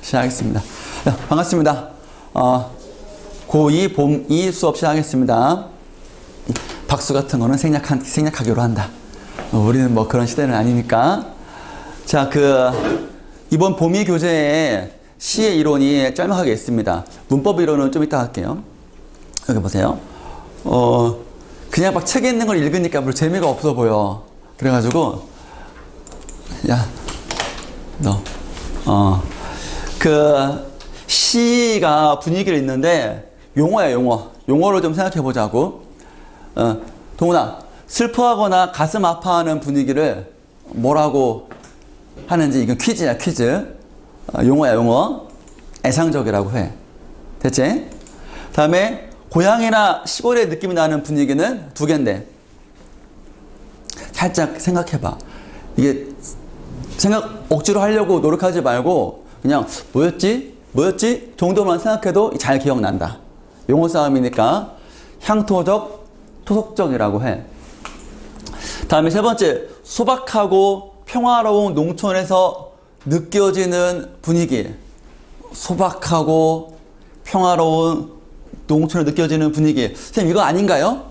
시작하겠습니다. 반갑습니다. 고2 봄2 수업 시작하겠습니다. 박수 같은 거는 생략하기로 한다. 우리는 뭐 그런 시대는 아니니까. 자, 이번 봄2 교재에 시의 이론이 짤막하게 있습니다. 문법 이론은 좀 이따 할게요. 여기 보세요. 그냥 막 책에 있는 걸 읽으니까 별로 재미가 없어 보여. 그래가지고, 야, 너, 시가 분위기를 읽는데, 용어야, 용어. 용어를 좀 생각해 보자고. 동훈아, 슬퍼하거나 가슴 아파하는 분위기를 뭐라고 하는지, 이건 퀴즈야, 퀴즈. 용어야, 용어. 애상적이라고 해. 됐지? 다음에, 고향이나 시골의 느낌이 나는 분위기는 두 개인데, 살짝 생각해봐. 이게, 억지로 하려고 노력하지 말고, 그냥, 뭐였지? 정도만 생각해도 잘 기억난다. 용어 싸움이니까, 향토적, 토속적이라고 해. 다음에 세 번째, 소박하고 평화로운 농촌에서 느껴지는 분위기. 소박하고 평화로운 농촌에 느껴지는 분위기. 선생님, 이거 아닌가요?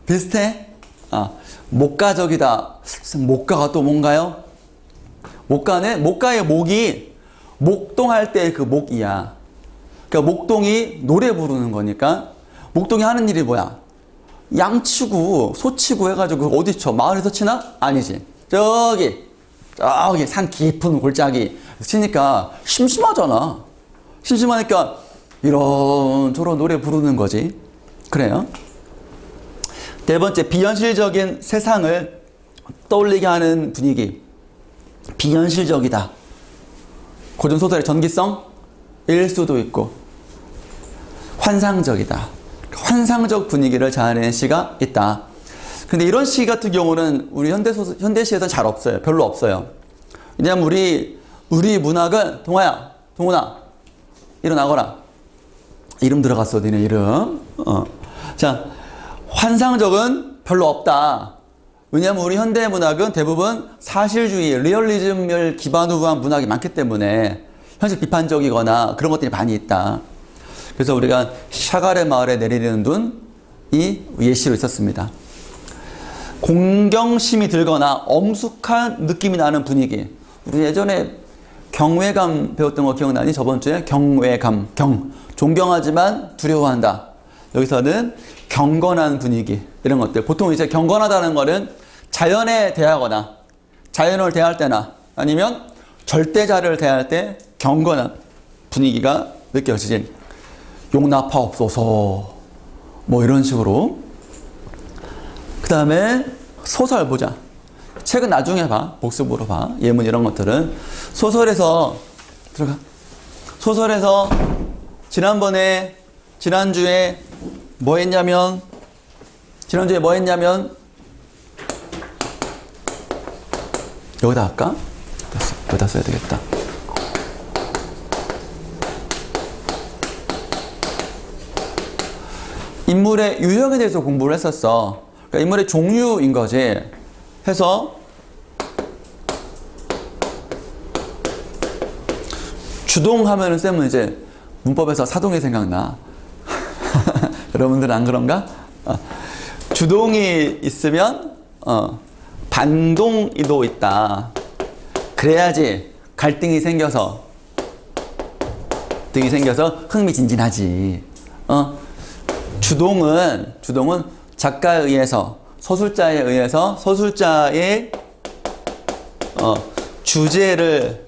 비슷해? 목가적이다. 목가가 또 뭔가요? 목가의 목이 목동할 때 그 목이야. 그러니까 목동이 노래 부르는 거니까 목동이 하는 일이 뭐야? 양치고 소치고 해가지고 어디 쳐? 마을에서 치나? 아니지. 저기 산 깊은 골짜기 치니까 심심하잖아. 심심하니까 이런저런 노래 부르는 거지. 그래요. 네 번째, 비현실적인 세상을 떠올리게 하는 분위기. 비현실적이다. 고전소설의 전기성일 수도 있고, 환상적이다. 환상적 분위기를 자아내는 시가 있다. 근데 이런 시 같은 경우는 우리 현대시에서는 잘 없어요. 별로 없어요. 왜냐면 우리 문학은, 동훈아, 일어나거라. 이름 들어갔어, 니네 이름. 자, 환상적은 별로 없다. 왜냐면 우리 현대 문학은 대부분 사실주의, 리얼리즘을 기반으로 한 문학이 많기 때문에 현실 비판적이거나 그런 것들이 많이 있다. 그래서 우리가 샤갈의 마을에 내리는 눈이 예시로 있었습니다. 공경심이 들거나 엄숙한 느낌이 나는 분위기. 우리 예전에 경외감 배웠던 거 기억나니? 저번 주에 경외감, 존경하지만 두려워한다. 여기서는 경건한 분위기, 이런 것들. 보통 이제 경건하다는 거는 자연에 대하거나, 자연을 대할 때나, 아니면 절대자를 대할 때 경건한 분위기가 느껴지지. 용납하옵소서. 뭐 이런 식으로. 그 다음에 소설 보자. 책은 나중에 봐. 복습으로 봐. 예문 이런 것들은. 소설에서 지난주에 뭐 했냐면 여기다 할까? 여기다 써야 되겠다. 인물의 유형에 대해서 공부를 했었어. 그러니까 인물의 종류인 거지. 해서 주동하면은 쌤은 이제 문법에서 사동이 생각나. 여러분들은 안 그런가? 주동이 있으면 반동이도 있다. 그래야지 갈등이 생겨서 흥미진진하지. 주동은 작가에 의해서, 서술자에 의해서 서술자의 주제를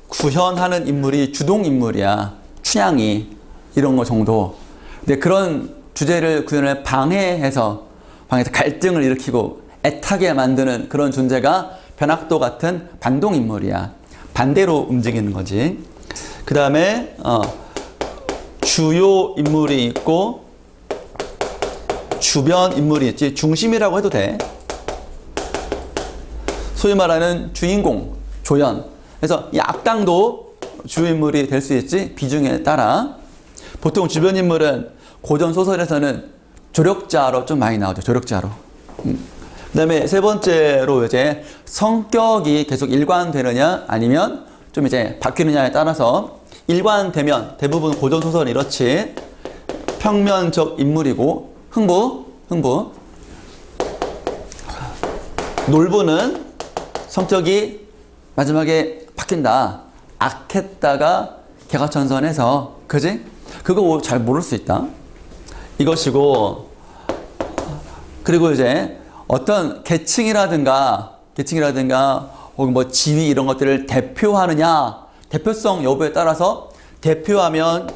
구현하는 인물이 주동 인물이야. 춘향이 이런 거 정도. 근데 그런 주제를 구현을 방해해서 갈등을 일으키고 애타게 만드는 그런 존재가 변학도 같은 반동 인물이야. 반대로 움직이는 거지. 그 다음에 주요 인물이 있고 주변 인물이 있지. 중심이라고 해도 돼. 소위 말하는 주인공, 조연. 그래서 이 악당도 주인물이 될 수 있지. 비중에 따라. 보통 주변 인물은 고전 소설에서는 조력자로 좀 많이 나오죠. 조력자로. 그 다음에 세 번째로 이제 성격이 계속 일관되느냐 아니면 좀 이제 바뀌느냐에 따라서 일관되면 대부분 고전소설은 이렇지. 평면적 인물이고 흥부. 놀부는 성격이 마지막에 바뀐다. 악했다가 개과천선해서, 그지? 그거 잘 모를 수 있다. 이것이고, 그리고 이제 어떤 계층이라든가 혹은 뭐 지위 이런 것들을 대표하느냐, 대표성 여부에 따라서 대표하면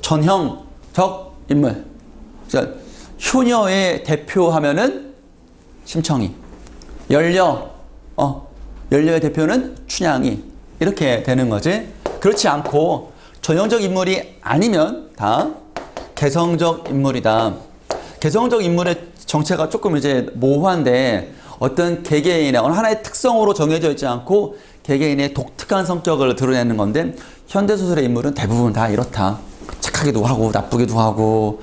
전형적 인물. 그러니까 효녀의 대표하면은 심청이, 연려의 대표는 춘향이, 이렇게 되는 거지. 그렇지 않고 전형적 인물이 아니면 다 개성적 인물이다. 개성적 인물의 정체가 조금 이제 모호한데, 어떤 개개인의 어느 하나의 특성으로 정해져 있지 않고 개개인의 독특한 성격을 드러내는 건데, 현대소설의 인물은 대부분 다 이렇다. 착하기도 하고 나쁘기도 하고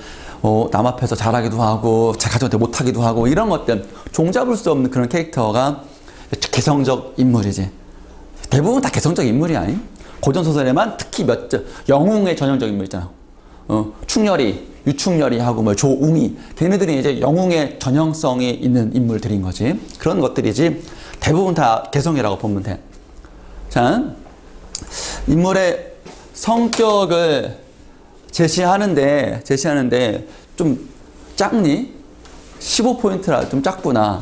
남 앞에서 잘하기도 하고 제 가족한테 못하기도 하고, 이런 것들 종잡을 수 없는 그런 캐릭터가 개성적 인물이지. 대부분 다 개성적 인물이 아닌, 고전소설에만 특히 영웅의 전형적 인물 있잖아. 충렬이, 유충렬이하고 뭐 조웅이, 걔네들이 이제 영웅의 전형성이 있는 인물들인 거지. 그런 것들이지 대부분 다 개성이라고 보면 돼. 자, 인물의 성격을 제시하는데 좀 작니? 15포인트라 좀 작구나.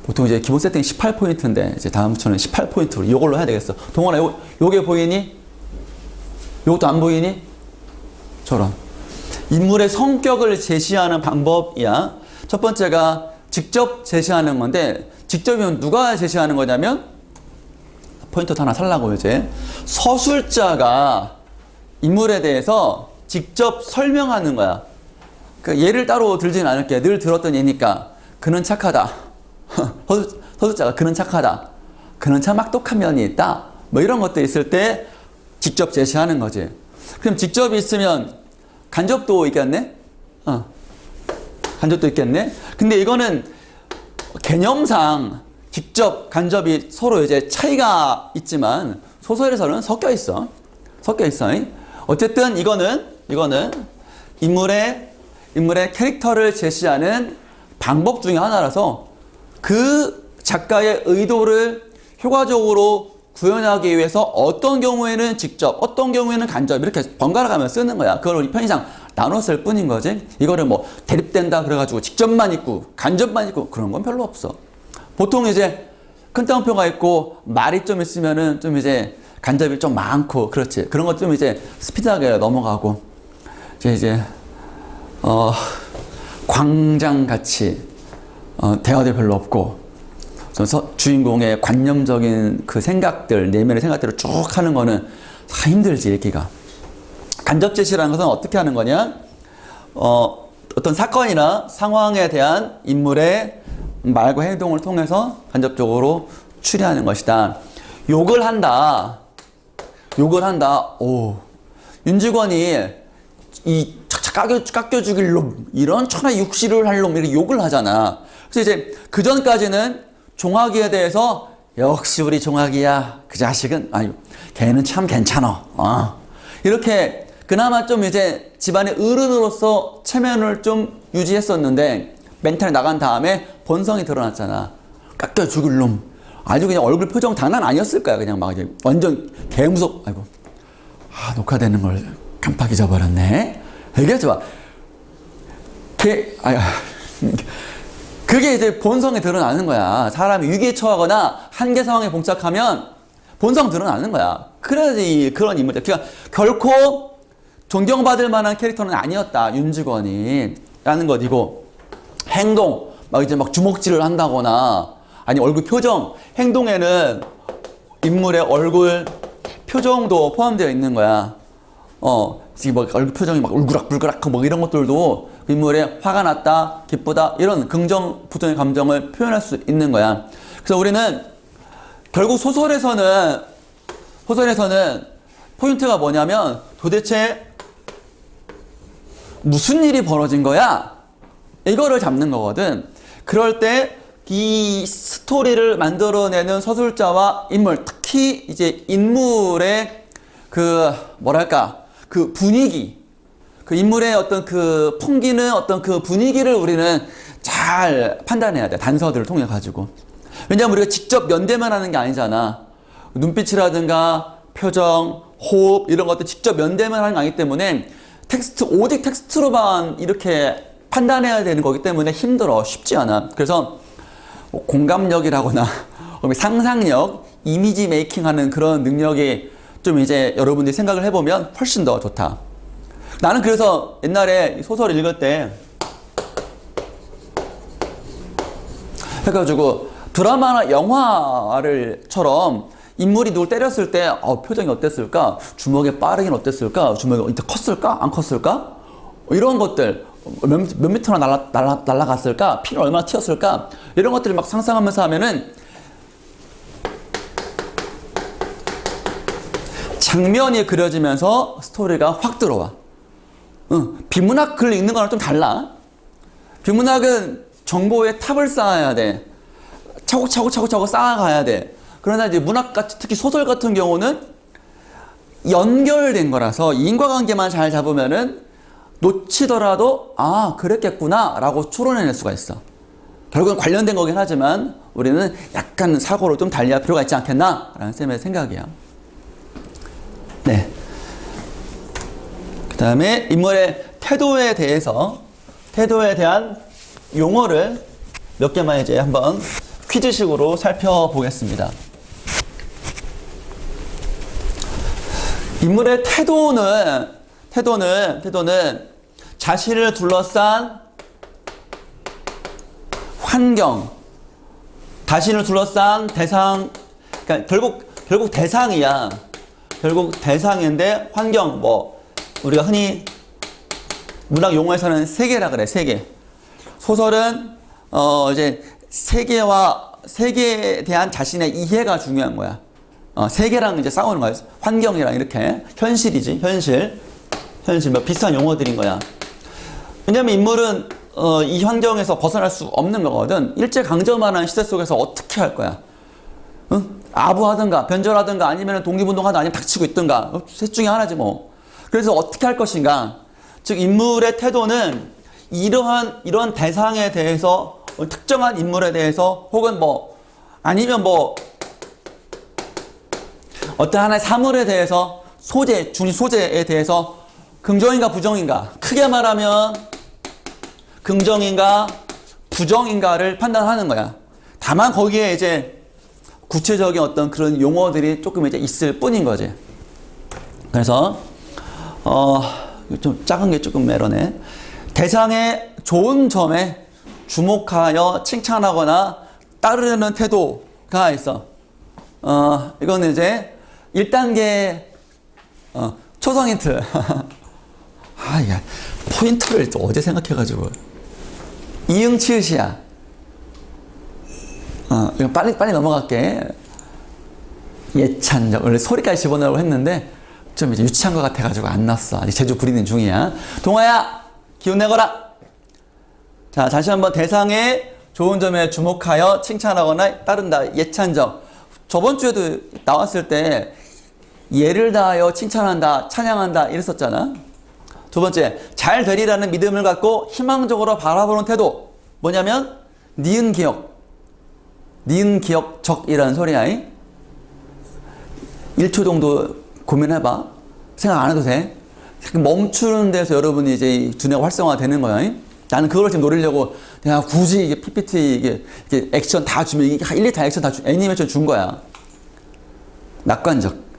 보통 이제 기본 세팅이 18포인트인데 이제 다음 주는 18포인트로 이걸로 해야 되겠어. 동원아, 요게 보이니? 요것도 안 보이니? 저런. 인물의 성격을 제시하는 방법이야. 첫 번째가 직접 제시하는 건데, 직접이면 누가 제시하는 거냐면, 포인트 하나 살라고 이제 서술자가 인물에 대해서 직접 설명하는 거야. 그러니까 예를 따로 들지는 않을게. 늘 들었던 예니까. 그는 착하다. 서술자가 그는 착하다. 그는 참 악독한 면이 있다. 뭐 이런 것들 있을 때 직접 제시하는 거지. 그럼 직접이 있으면 간접도 있겠네? 간접도 있겠네? 근데 이거는 개념상 직접, 간접이 서로 이제 차이가 있지만 소설에서는 섞여 있어. 어쨌든 이거는 인물의 캐릭터를 제시하는 방법 중에 하나라서 그 작가의 의도를 효과적으로 구현하기 위해서 어떤 경우에는 직접, 어떤 경우에는 간접, 이렇게 번갈아 가며 쓰는 거야. 그걸 우리 편의상 나눴을 뿐인 거지. 이거를 뭐 대립된다 그래가지고 직접만 있고 간접만 있고 그런 건 별로 없어. 보통 이제 큰 따옴표가 있고 말이 좀 있으면은 좀 이제 간접이 좀 많고, 그렇지. 그런 것 좀 이제 스피드하게 넘어가고, 이제 광장같이 대화도 별로 없고, 주인공의 관념적인 그 생각들, 내면의 생각들을 쭉 하는 거는 다 힘들지, 읽기가. 간접 제시라는 것은 어떻게 하는 거냐? 어떤 사건이나 상황에 대한 인물의 말과 행동을 통해서 간접적으로 추리하는 것이다. 욕을 한다. 오, 윤직원이 이 깎여 죽일 놈, 이런 천하 육시를 할 놈, 이렇게 욕을 하잖아. 그래서 이제 그 전까지는 종학이에 대해서 역시 우리 종학이야. 그 자식은 아유, 걔는 참 괜찮아. 이렇게 그나마 좀 이제 집안의 어른으로서 체면을 좀 유지했었는데, 멘탈이 나간 다음에 본성이 드러났잖아. 깎여 죽을 놈. 아주 그냥 얼굴 표정 장난 아니었을 거야. 그냥 막 이제 완전 개무섭. 아이고, 녹화되는 걸 깜빡 잊어버렸네. 얘기하지 마. 그게 이제 본성에 드러나는 거야. 사람이 위기에 처하거나 한계 상황에 봉착하면 본성 드러나는 거야. 그래야지 그런 인물이야. 그러니까 결코 존경받을 만한 캐릭터는 아니었다, 윤직원이. 라는 것이고, 행동, 이제 주먹질을 한다거나, 아니 얼굴 표정, 행동에는 인물의 얼굴 표정도 포함되어 있는 거야. 지금 얼굴 표정이 울그락불그락 이런 것들도 인물의 화가 났다, 기쁘다, 이런 긍정, 부정의 감정을 표현할 수 있는 거야. 그래서 우리는 결국 소설에서는 포인트가 뭐냐면 도대체 무슨 일이 벌어진 거야? 이거를 잡는 거거든. 그럴 때 이 스토리를 만들어내는 서술자와 인물, 특히 이제 인물의 뭐랄까, 그 분위기, 그 인물의 어떤 그 풍기는 어떤 그 분위기를 우리는 잘 판단해야 돼. 단서들을 통해 가지고. 왜냐하면 우리가 직접 면대면 하는 게 아니잖아. 눈빛이라든가 표정, 호흡 이런 것들 직접 면대면 하는 게 아니기 때문에 오직 텍스트로만 이렇게 판단해야 되는 거기 때문에 힘들어. 쉽지 않아. 그래서 공감력이라거나 상상력, 이미지 메이킹 하는 그런 능력이 좀 이제 여러분들이 생각을 해보면 훨씬 더 좋다. 나는 그래서 옛날에 소설 읽을 때 해가지고 드라마나 영화를처럼 인물이 누굴 때렸을 때 표정이 어땠을까? 주먹의 빠르긴 어땠을까? 주먹이 이때 컸을까? 안 컸을까? 이런 것들 몇 미터나 날아갔을까? 피는 얼마나 튀었을까? 이런 것들을 막 상상하면서 하면은 장면이 그려지면서 스토리가 확 들어와. 비문학 글 읽는 거랑 좀 달라. 비문학은 정보의 탑을 쌓아야 돼. 차곡차곡 쌓아가야 돼. 그러나 이제 문학 같이 특히 소설 같은 경우는 연결된 거라서 인과관계만 잘 잡으면은 놓치더라도 그랬겠구나 라고 추론해낼 수가 있어. 결국은 관련된 거긴 하지만 우리는 약간 사고를 좀 달리할 필요가 있지 않겠나 라는 쌤의 생각이야. 네. 그 다음에 인물의 태도에 대한 용어를 몇 개만 이제 한번 퀴즈식으로 살펴보겠습니다. 인물의 태도는 자신을 둘러싼 환경, 자신을 둘러싼 대상, 그러니까 결국 대상이야. 결국 대상인데 환경, 우리가 흔히 문학 용어에서는 세계라 그래, 세계. 소설은 이제 세계에 대한 자신의 이해가 중요한 거야. 세계랑 이제 싸우는 거야. 환경이랑 이렇게 현실이지, 현실 비슷한 용어들인 거야. 왜냐면 인물은 이 환경에서 벗어날 수 없는 거거든. 일제강점하는 시대 속에서 어떻게 할 거야? 아부하든가 변절하든가 아니면 독립운동하든가 아니면 닥치고 있든가 셋 중에 하나지 뭐. 그래서 어떻게 할 것인가? 즉 인물의 태도는 이러한 대상에 대해서 특정한 인물에 대해서 혹은 아니면 어떤 하나의 사물에 대해서 중심 소재에 대해서 긍정인가 부정인가, 크게 말하면 긍정인가 부정인가를 판단하는 거야. 다만 거기에 이제 구체적인 어떤 그런 용어들이 조금 이제 있을 뿐인 거지. 그래서 좀 작은 게 조금 에러네. 대상의 좋은 점에 주목하여 칭찬하거나 따르는 태도가 있어. 이거는 이제 1단계 초성 힌트. 포인트를 또 어제 생각해가지고. 이응 치읓이야. 이거 빨리 넘어갈게. 예찬적. 원래 소리까지 집어넣으려고 했는데 좀 이제 유치한 것 같아가지고 안 났어. 아직 제주 부리는 중이야. 동아야, 기운 내거라. 자, 다시 한번 대상의 좋은 점에 주목하여 칭찬하거나 따른다. 예찬적. 저번 주에도 나왔을 때 예를 다하여 칭찬한다, 찬양한다 이랬었잖아. 두 번째, 잘 되리라는 믿음을 갖고 희망적으로 바라보는 태도. 뭐냐면 니은 기억적이라는 소리야. 1초 정도 고민해봐. 생각 안 해도 돼. 멈추는 데서 여러분이 이제 두뇌가 활성화 되는 거야. 나는 그걸 지금 노리려고 내가 굳이 이게 PPT 이게 액션 다 주면 이게 1, 2타 액션 다 애니메이션 준 거야. 낙관적.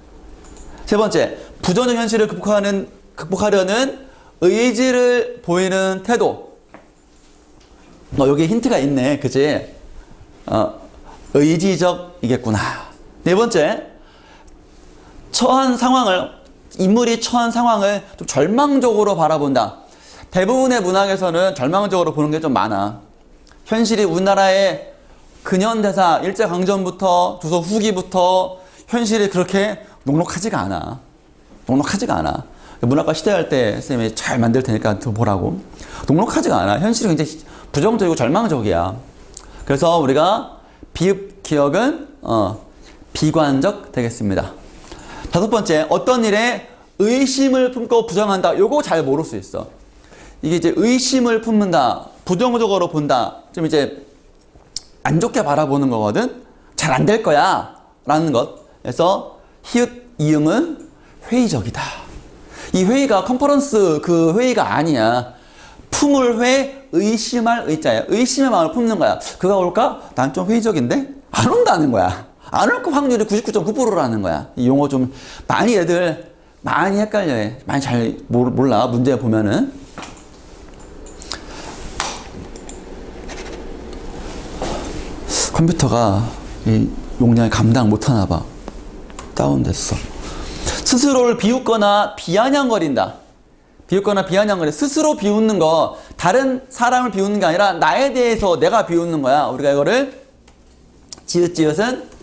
세 번째, 부정적 현실을 극복하려는 의지를 보이는 태도. 여기 힌트가 있네, 그치? 의지적이겠구나. 네 번째, 인물이 처한 상황을 좀 절망적으로 바라본다. 대부분의 문학에서는 절망적으로 보는 게 좀 많아. 현실이 우리나라의 근현대사, 일제강점부터 조선 후기부터 현실이 그렇게 녹록하지가 않아. 문학과 시대할 때 쌤이 잘 만들 테니까 보라고. 녹록하지가 않아. 현실이 굉장히 부정적이고 절망적이야. 그래서 우리가 비읍 기억은 비관적 되겠습니다. 다섯 번째, 어떤 일에 의심을 품고 부정한다. 요거 잘 모를 수 있어. 이게 이제 의심을 품는다, 부정적으로 본다, 좀 이제 안 좋게 바라보는 거거든. 잘 안 될 거야 라는 것. 그래서 히읗 이응은 회의적이다. 이 회의가 컨퍼런스 그 회의가 아니야. 품을 회, 의심할 의자야. 의심의 마음을 품는 거야. 그가 올까? 난 좀 회의적인데? 안 온다는 거야. 안 올 확률이 99.9%라는 거야. 이 용어 좀 많이 애들 많이 헷갈려해. 많이 잘 몰라. 문제 보면은. 컴퓨터가 이 용량을 감당 못하나 봐. 다운됐어. 스스로를 비웃거나 비아냥거린다. 비웃거나 비아냥거려. 스스로 비웃는 거, 다른 사람을 비웃는 게 아니라 나에 대해서 내가 비웃는 거야. 우리가 이거를 지읒은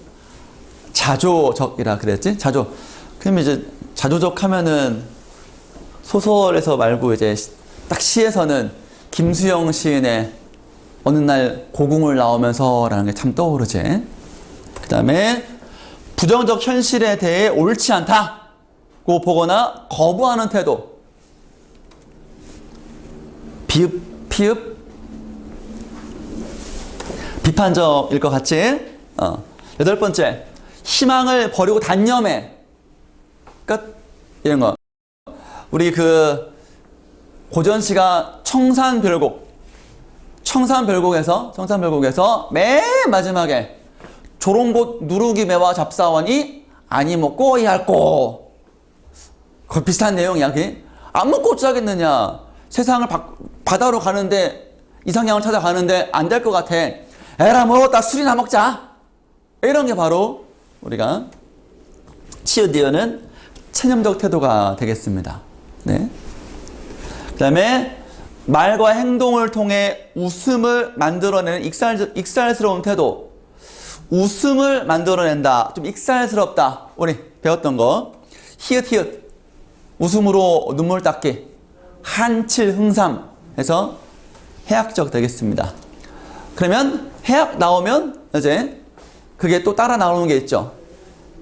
자조적이라 그랬지? 자조. 그럼 이제 자조적 하면은 소설에서 말고 이제 딱 시에서는 김수영 시인의 어느 날 고궁을 나오면서라는 게 참 떠오르지. 그 다음에 부정적 현실에 대해 옳지 않다고 보거나 거부하는 태도. 피읍 비판적일 것 같지? 여덟 번째, 희망을 버리고 단념해. 끝. 이런 거. 우리 그 고전 시가 청산별곡에서 맨 마지막에 조롱곳 누룩이 매와 잡사원이 아니 먹고 이할꼬. 그 비슷한 내용이야. 안 먹고 어쩌겠느냐. 세상을 바다로 가는데, 이상향을 찾아가는데 안 될 것 같아. 에라 먹었다 술이나 먹자. 이런 게 바로 우리가 치읓이어는 체념적 태도가 되겠습니다. 네. 그 다음에 말과 행동을 통해 웃음을 만들어내는 익살스러운 태도. 웃음을 만들어낸다. 좀 익살스럽다. 우리 배웠던 거. 히읗. 웃음으로 눈물 닦기. 한칠 흥삼 해서 해학적 되겠습니다. 그러면 해학 나오면 이제 그게 또 따라 나오는 게 있죠.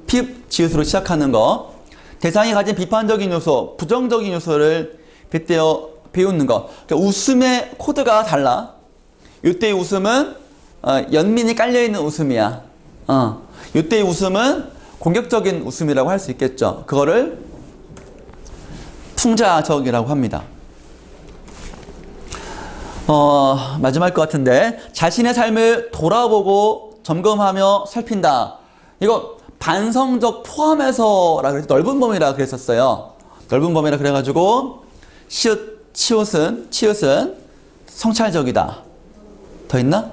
피읍, 지읒으로 시작하는 거. 대상이 가진 비판적인 요소, 부정적인 요소를 빗대어 비웃는 거. 그러니까 웃음의 코드가 달라. 이때의 웃음은 연민이 깔려있는 웃음이야. 이때의 웃음은 공격적인 웃음이라고 할 수 있겠죠. 그거를 풍자적이라고 합니다. 마지막일 것 같은데, 자신의 삶을 돌아보고 점검하며 살핀다. 이거 반성적 포함해서라 그래서 넓은 범위라 그랬었어요. 넓은 범위라 그래가지고 치읓은 성찰적이다. 더 있나?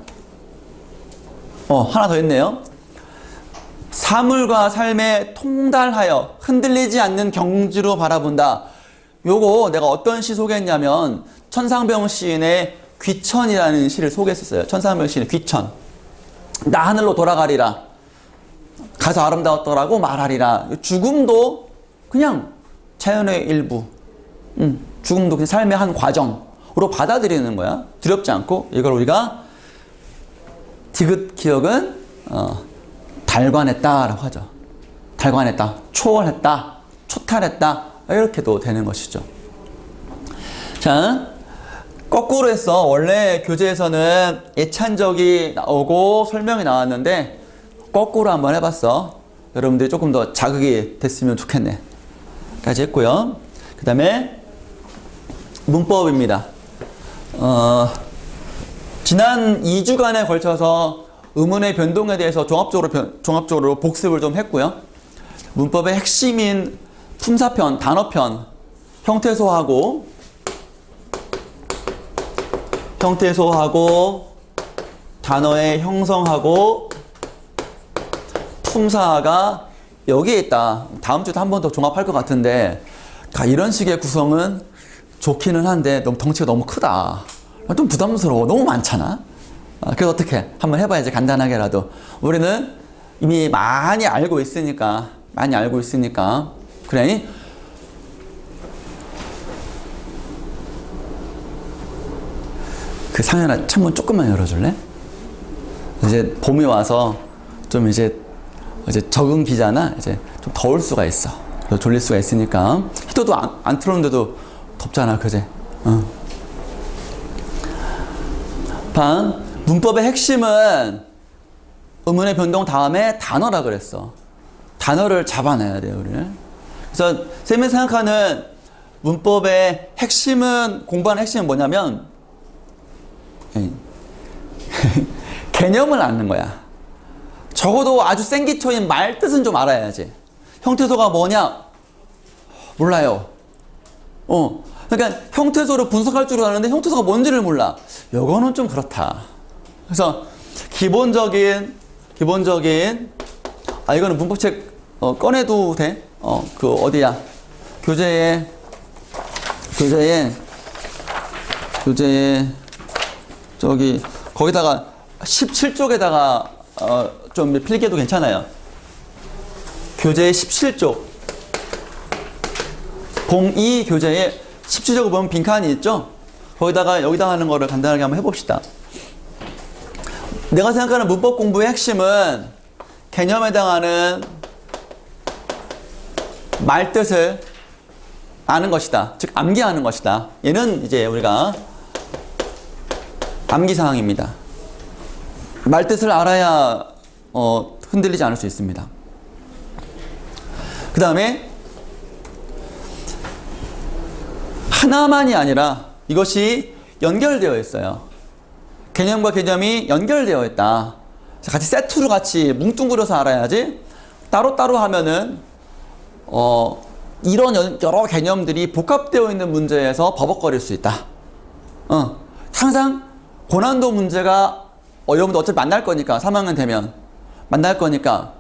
하나 더 있네요. 사물과 삶에 통달하여 흔들리지 않는 경지로 바라본다. 요거 내가 어떤 시 소개했냐면 천상병 시인의 귀천이라는 시를 소개했었어요. 천상병 시인의 귀천. 나 하늘로 돌아가리라. 가서 아름다웠더라고 말하리라. 죽음도 그냥 자연의 일부. 죽음도 그냥 삶의 한 과정으로 받아들이는 거야. 두렵지 않고. 이걸 우리가 디귿 기억은 달관했다라고 하죠. 달관했다, 초월했다, 초탈했다, 이렇게도 되는 것이죠. 자, 거꾸로 해서 원래 교재에서는 예찬적이 나오고 설명이 나왔는데 거꾸로 한번 해봤어. 여러분들이 조금 더 자극이 됐으면 좋겠네. 까지 했고요. 그 다음에 문법입니다. 지난 2주간에 걸쳐서 의문의 변동에 대해서 종합적으로 복습을 좀 했고요. 문법의 핵심인 품사편, 단어편, 형태소하고 단어의 형성하고 품사가 여기에 있다. 다음 주도 한 번 더 종합할 것 같은데, 이런 식의 구성은 좋기는 한데 너무 덩치가 너무 크다. 좀 부담스러워. 너무 많잖아. 그래서 어떻게 한번 해봐야지. 간단하게라도. 우리는 이미 많이 알고 있으니까 그래. 그 상현아, 창문 조금만 열어줄래? 이제 봄이 와서 좀 이제 적응 기잖아. 이제 좀 더울 수가 있어. 그래서 졸릴 수가 있으니까. 히터도 안 틀었는데도 덥잖아, 그제? 문법의 핵심은 의문의 변동 다음에 단어라 그랬어. 단어를 잡아내야 돼요, 우리는. 그래서 쌤이 생각하는 문법의 핵심은, 공부하는 핵심은 뭐냐면 개념을 아는 거야. 적어도 아주 센 기초인 말 뜻은 좀 알아야지. 형태소가 뭐냐? 몰라요. 그러니까 형태소를 분석할 줄 아는데 형태소가 뭔지를 몰라. 요거는 좀 그렇다. 그래서 기본적인 이거는 문법책 꺼내도 돼? 그 어디야? 교재에 저기 거기다가 17쪽에다가 좀 필기해도 괜찮아요. 교재 17쪽 공2 교재에 17쪽을 보면 빈칸이 있죠? 거기다가 여기다 하는 거를 간단하게 한번 해봅시다. 내가 생각하는 문법 공부의 핵심은 개념에 해당하는 말뜻을 아는 것이다. 즉 암기하는 것이다. 얘는 이제 우리가 암기사항입니다. 말뜻을 알아야 흔들리지 않을 수 있습니다. 그 다음에 하나만이 아니라 이것이 연결되어 있어요. 개념과 개념이 연결되어 있다. 같이 세트로 같이 뭉뚱그려서 알아야지 따로따로 하면은 이런 여러 개념들이 복합되어 있는 문제에서 버벅거릴 수 있다. 항상 고난도 문제가 여러분도 어차피 만날 거니까 3학년 되면 만날 거니까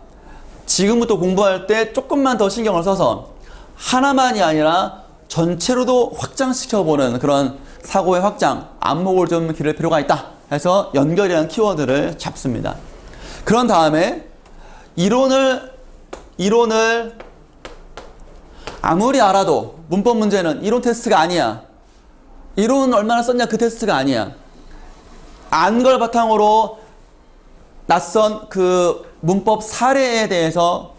지금부터 공부할 때 조금만 더 신경을 써서 하나만이 아니라 전체로도 확장시켜보는 그런 사고의 확장, 안목을 좀 기를 필요가 있다 해서 연결이라는 키워드를 잡습니다. 그런 다음에 이론을 아무리 알아도 문법 문제는 이론 테스트가 아니야. 이론 얼마나 썼냐 그 테스트가 아니야. 안 걸 바탕으로 낯선 그 문법 사례에 대해서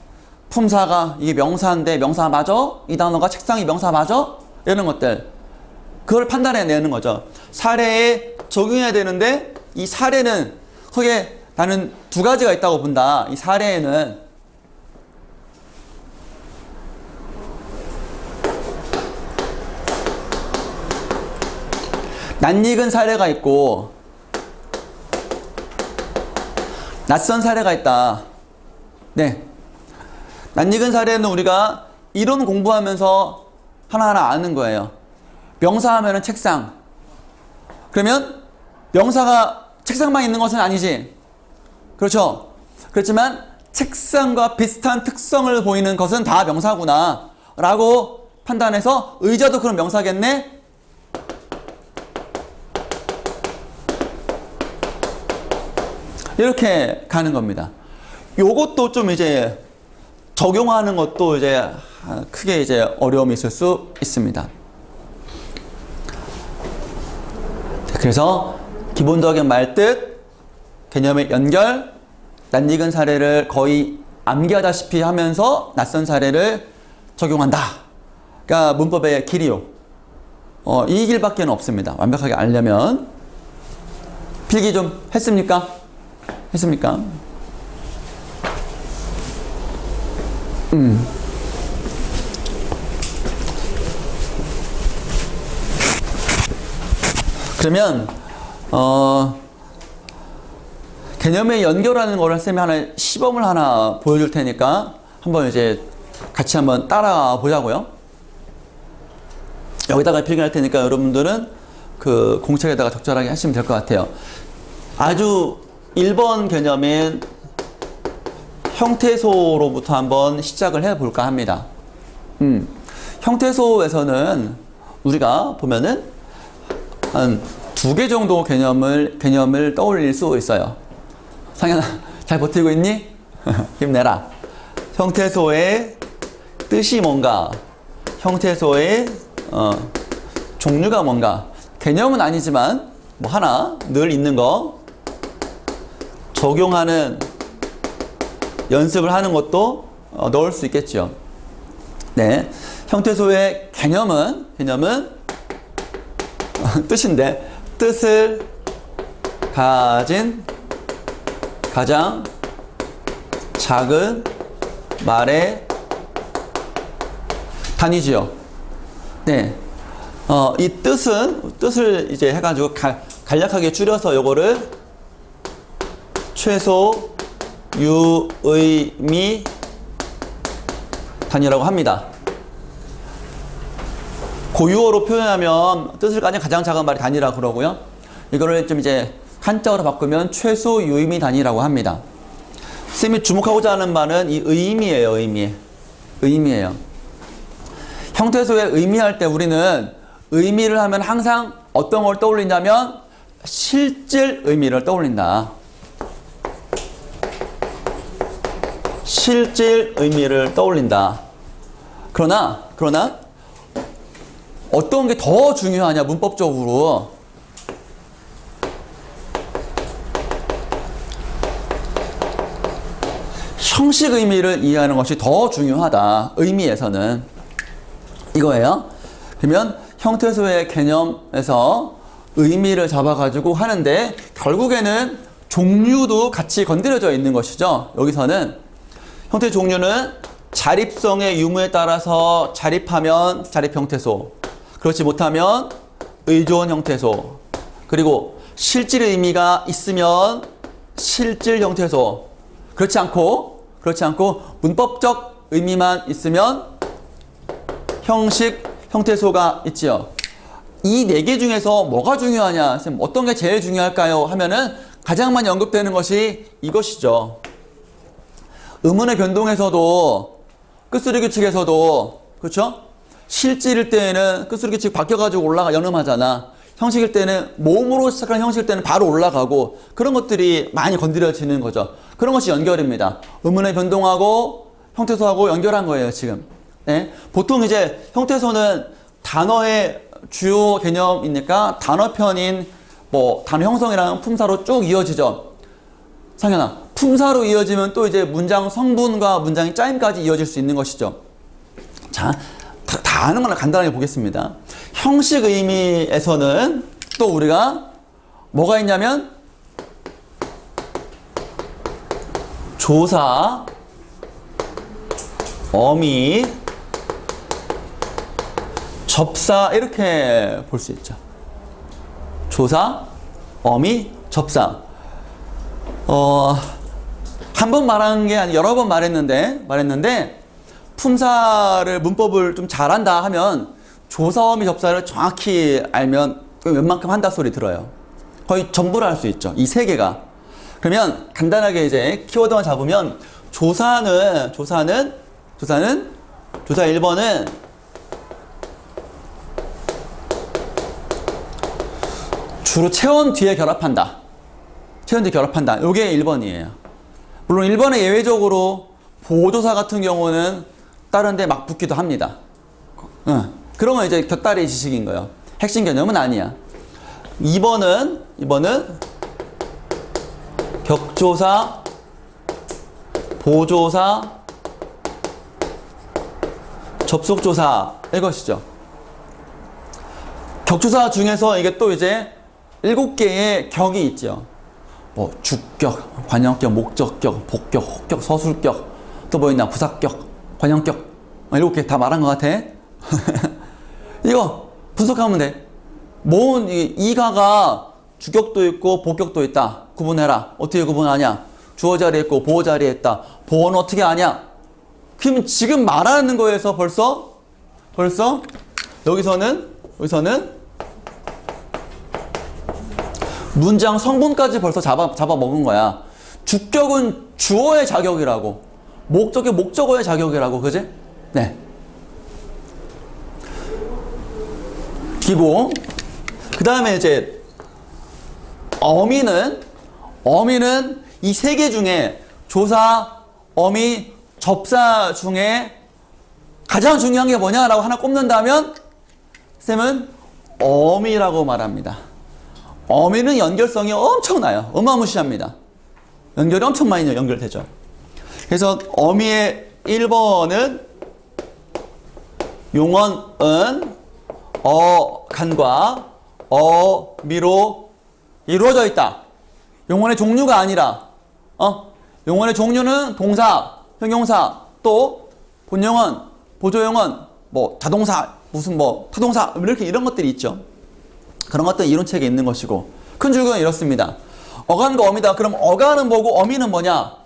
품사가 이게 명사인데 명사 맞아? 이 단어가 책상이 명사 맞아? 이런 것들 그걸 판단해내는 거죠. 사례에 적용해야 되는데 이 사례는 크게 나는 두 가지가 있다고 본다. 이 사례에는 낯익은 사례가 있고 낯선 사례가 있다. 네. 낯익은 사례는 우리가 이론 공부하면서 하나하나 아는 거예요. 명사 하면은 책상. 그러면 명사가 책상만 있는 것은 아니지. 그렇죠. 그렇지만 책상과 비슷한 특성을 보이는 것은 다 명사구나 라고 판단해서 의자도 그런 명사겠네. 이렇게 가는 겁니다. 요것도 좀 이제 적용하는 것도 이제 크게 이제 어려움이 있을 수 있습니다. 그래서 기본적인 말뜻, 개념의 연결, 낯익은 사례를 거의 암기하다시피 하면서 낯선 사례를 적용한다. 그러니까 문법의 길이요. 이 길밖에 없습니다. 완벽하게 알려면. 필기 좀 했습니까? 했습니까? 그러면 개념에 연결하는 거를 쌤이 하나 시범을 하나 보여줄 테니까 한번 이제 같이 한번 따라 보자고요. 여기다가 필기할 테니까 여러분들은 그 공책에다가 적절하게 하시면 될 것 같아요. 아주 1번 개념인 형태소로부터 한번 시작을 해볼까 합니다. 형태소에서는 우리가 보면은 한 2개 정도 개념을 떠올릴 수 있어요. 상현아, 잘 버티고 있니? 힘내라. 형태소의 뜻이 뭔가, 형태소의 종류가 뭔가, 개념은 아니지만 뭐 하나 늘 있는 거 적용하는 연습을 하는 것도 넣을 수 있겠죠. 네. 형태소의 개념은 뜻인데, 뜻을 가진 가장 작은 말의 단위지요. 네. 이 뜻을 이제 해가지고 간략하게 줄여서 요거를 최소 유의미 단위라고 합니다. 고유어로 표현하면 뜻을 가진 가장 작은 말의 단위라고 그러고요. 이거를 좀 이제 한자어로 바꾸면 최소 유의미 단위라고 합니다. 쌤이 주목하고자 하는 말은 이 의미예요. 의미예요. 형태소의 의미할 때 우리는 의미를 하면 항상 어떤 걸 떠올리냐면 실질 의미를 떠올린다. 실질 의미를 떠올린다. 그러나 어떤 게 더 중요하냐 문법적으로. 형식 의미를 이해하는 것이 더 중요하다. 의미에서는 이거예요. 그러면 형태소의 개념에서 의미를 잡아가지고 하는데 결국에는 종류도 같이 건드려져 있는 것이죠. 여기서는 형태 종류는 자립성의 유무에 따라서 자립하면 자립형태소, 그렇지 못하면 의존 형태소, 그리고 실질 의미가 있으면 실질 형태소, 그렇지 않고 문법적 의미만 있으면 형식 형태소가 있지요. 이 네 개 중에서 뭐가 중요하냐, 선생님 어떤 게 제일 중요할까요? 하면은 가장 많이 언급되는 것이 이것이죠. 의문의 변동에서도 끝소리 규칙에서도 그렇죠? 실질일 때에는 끝소리 규칙 바뀌어가지고 연음하잖아. 형식일 때는 모음으로 시작한 형식일 때는 바로 올라가고 그런 것들이 많이 건드려지는 거죠. 그런 것이 연결입니다. 의문의 변동하고 형태소하고 연결한 거예요, 지금. 네? 보통 이제 형태소는 단어의 주요 개념이니까 단어편인 뭐 단어 형성이랑 품사로 쭉 이어지죠. 상현아, 품사로 이어지면 또 이제 문장 성분과 문장의 짜임까지 이어질 수 있는 것이죠. 자, 다 아는 거나 간단하게 보겠습니다. 형식 의미에서는 또 우리가 뭐가 있냐면 조사, 어미, 접사 이렇게 볼 수 있죠. 조사, 어미, 접사. 한 번 말한 게 아니라 여러 번 말했는데 품사를 문법을 좀 잘한다 하면 조사, 어미, 접사를 정확히 알면 웬만큼 한다 소리 들어요. 거의 전부를 할 수 있죠. 이 세 개가. 그러면 간단하게 이제 키워드만 잡으면 조사 1번은 주로 체온 뒤에 결합한다. 요게 1번이에요. 물론 1번에 예외적으로 보조사 같은 경우는 다른 데 막 붙기도 합니다. 그러면 이제 곁다리 지식인 거예요. 핵심 개념은 아니야. 2번은 격조사, 보조사, 접속조사 이것이죠. 격조사 중에서 이게 또 이제 7개의 격이 있죠. 뭐 주격, 관형격, 목적격, 복격, 혹격, 서술격, 또 뭐 있나 부사격, 관형격 7개 다 말한 것 같아. 이거 분석하면 돼. 모은 이가가 주격도 있고 복격도 있다. 구분해라. 어떻게 구분하냐? 주어 자리에 있고 보어 자리에 있다. 보어는 어떻게 아냐? 그럼 지금 말하는 거에서 벌써 여기서는 문장 성분까지 벌써 잡아 먹은 거야. 주격은 주어의 자격이라고, 목적이 목적어의 자격이라고, 그지? 네. 기본. 그 다음에 이제 어미는 이 세 개 중에 조사, 어미, 접사 중에 가장 중요한 게 뭐냐라고 하나 꼽는다면 쌤은 어미라고 말합니다. 어미는 연결성이 엄청나요. 어마무시합니다. 연결이 엄청 많이 연결되죠. 그래서 어미의 1번은 용언은 어간과 어미로 이루어져 있다. 용언의 종류가 아니라 용언의 종류는 동사, 형용사, 또 본용언, 보조용언, 뭐 자동사, 무슨 뭐 타동사 이렇게 이런 것들이 있죠. 그런 것들은 이론책에 있는 것이고 큰 줄기는 이렇습니다. 어간과 어미다. 그럼 어간은 뭐고 어미는 뭐냐?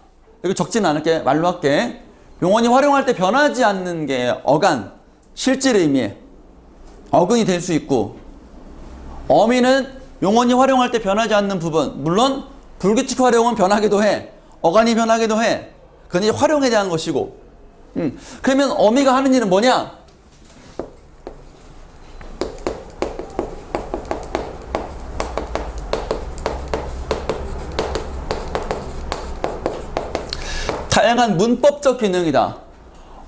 여기 적지는 않을게. 말로 할게. 용언이 활용할 때 변하지 않는 게 어간, 실질 의미에 어근이 될 수 있고, 어미는 용언이 활용할 때 변하지 않는 부분, 물론 불규칙 활용은 변하기도 해. 어간이 변하기도 해. 그건 이제 활용에 대한 것이고. 그러면 어미가 하는 일은 뭐냐? 다양한 문법적 기능이다.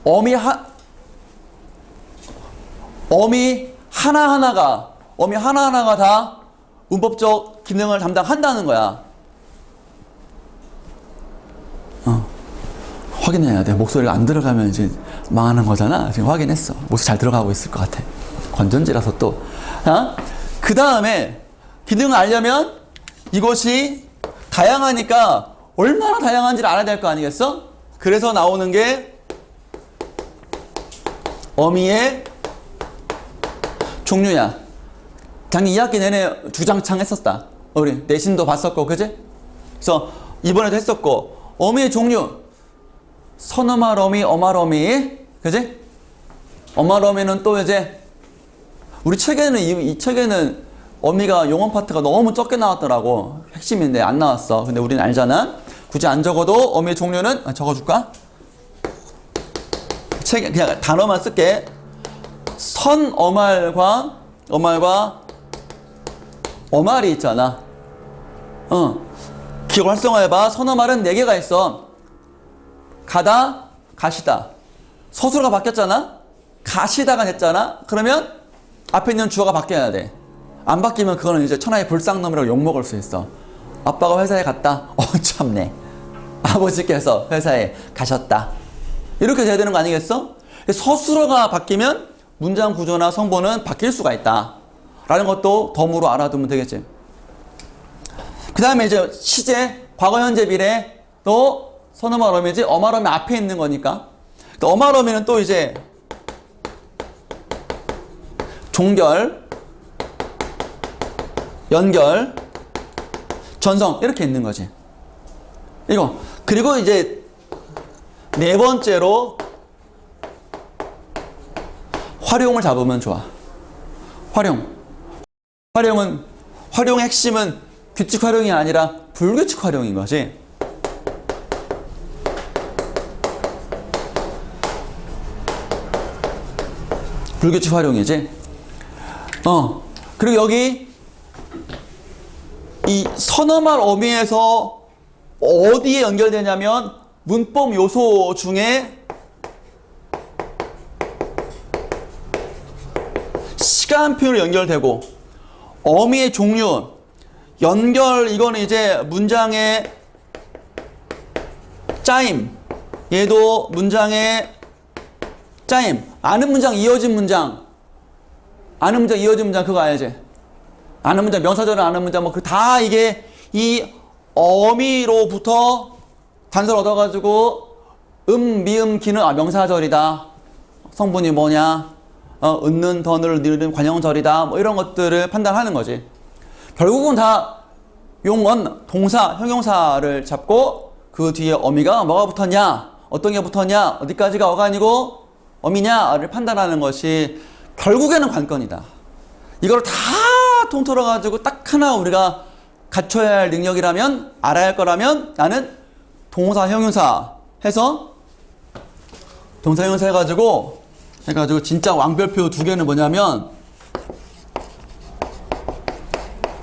어미 하나하나가 다 문법적 기능을 담당한다는 거야. 확인해야 돼. 목소리가 안 들어가면 이제 망하는 거잖아. 지금 확인했어. 목소리 잘 들어가고 있을 것 같아. 건전지라서 또. 그 다음에 기능을 알려면 이것이 다양하니까 얼마나 다양한지를 알아야 될 거 아니겠어? 그래서 나오는 게 어미의 종류야. 작년 2학기 내내 주장창 했었다. 우리 내신도 봤었고, 그지? 그래서 이번에도 했었고, 어미의 종류. 선어말 어미, 어말 어미, 그지? 어말 어미는 또 이제 우리 책에는 이 책에는 어미가 용언 파트가 너무 적게 나왔더라고. 핵심인데 안 나왔어. 근데 우리는 알잖아. 굳이 안 적어도 어미의 종류는 적어줄까? 책 그냥 단어만 쓸게. 선어말과 어말이 있잖아. 기억 활성화해봐. 선어말은 4개가 있어. 가다, 가시다. 서술어가 바뀌었잖아? 가시다가 됐잖아? 그러면 앞에 있는 주어가 바뀌어야 돼. 안 바뀌면 그거는 이제 천하의 불쌍놈이라고 욕먹을 수 있어. 아빠가 회사에 갔다. 참네. 아버지께서 회사에 가셨다. 이렇게 돼야 되는 거 아니겠어? 서술어가 바뀌면 문장 구조나 성분은 바뀔 수가 있다. 라는 것도 덤으로 알아두면 되겠지. 그 다음에 이제 시제, 과거, 현재, 미래, 또 선어말 어미지, 어말 어미 앞에 있는 거니까. 어말 어미는 또 이제 종결, 연결, 전성 이렇게 있는 거지. 이거. 그리고 이제 4번째로 활용을 잡으면 좋아. 활용의 핵심은 규칙 활용이 아니라 불규칙 활용인 거지. 불규칙 활용이지. 그리고 여기 이 선어말 어미에서 어디에 연결되냐면 문법 요소 중에 시간표로 연결되고, 어미의 종류, 연결, 이거는 이제 문장의 짜임, 얘도 문장의 짜임, 아는 문장, 이어진 문장, 그거 알지? 아는 문장, 명사절은 아는 문장, 뭐, 다 이게 이 어미로부터 단서를 얻어가지고 미음, 기는, 명사절이다. 성분이 뭐냐? 은는, 던을, 니은, 관형절이다. 뭐 이런 것들을 판단하는 거지. 결국은 다 용언, 동사, 형용사를 잡고 그 뒤에 어미가 뭐가 붙었냐? 어떤 게 붙었냐? 어디까지가 어간이고 어미냐를 판단하는 것이 결국에는 관건이다. 이걸 다 통틀어가지고 딱 하나 우리가 갖춰야 할 능력이라면, 알아야 할 거라면, 나는 동사, 형용사 해서 동사, 형용사 해가지고 진짜 왕별표 2개는 뭐냐면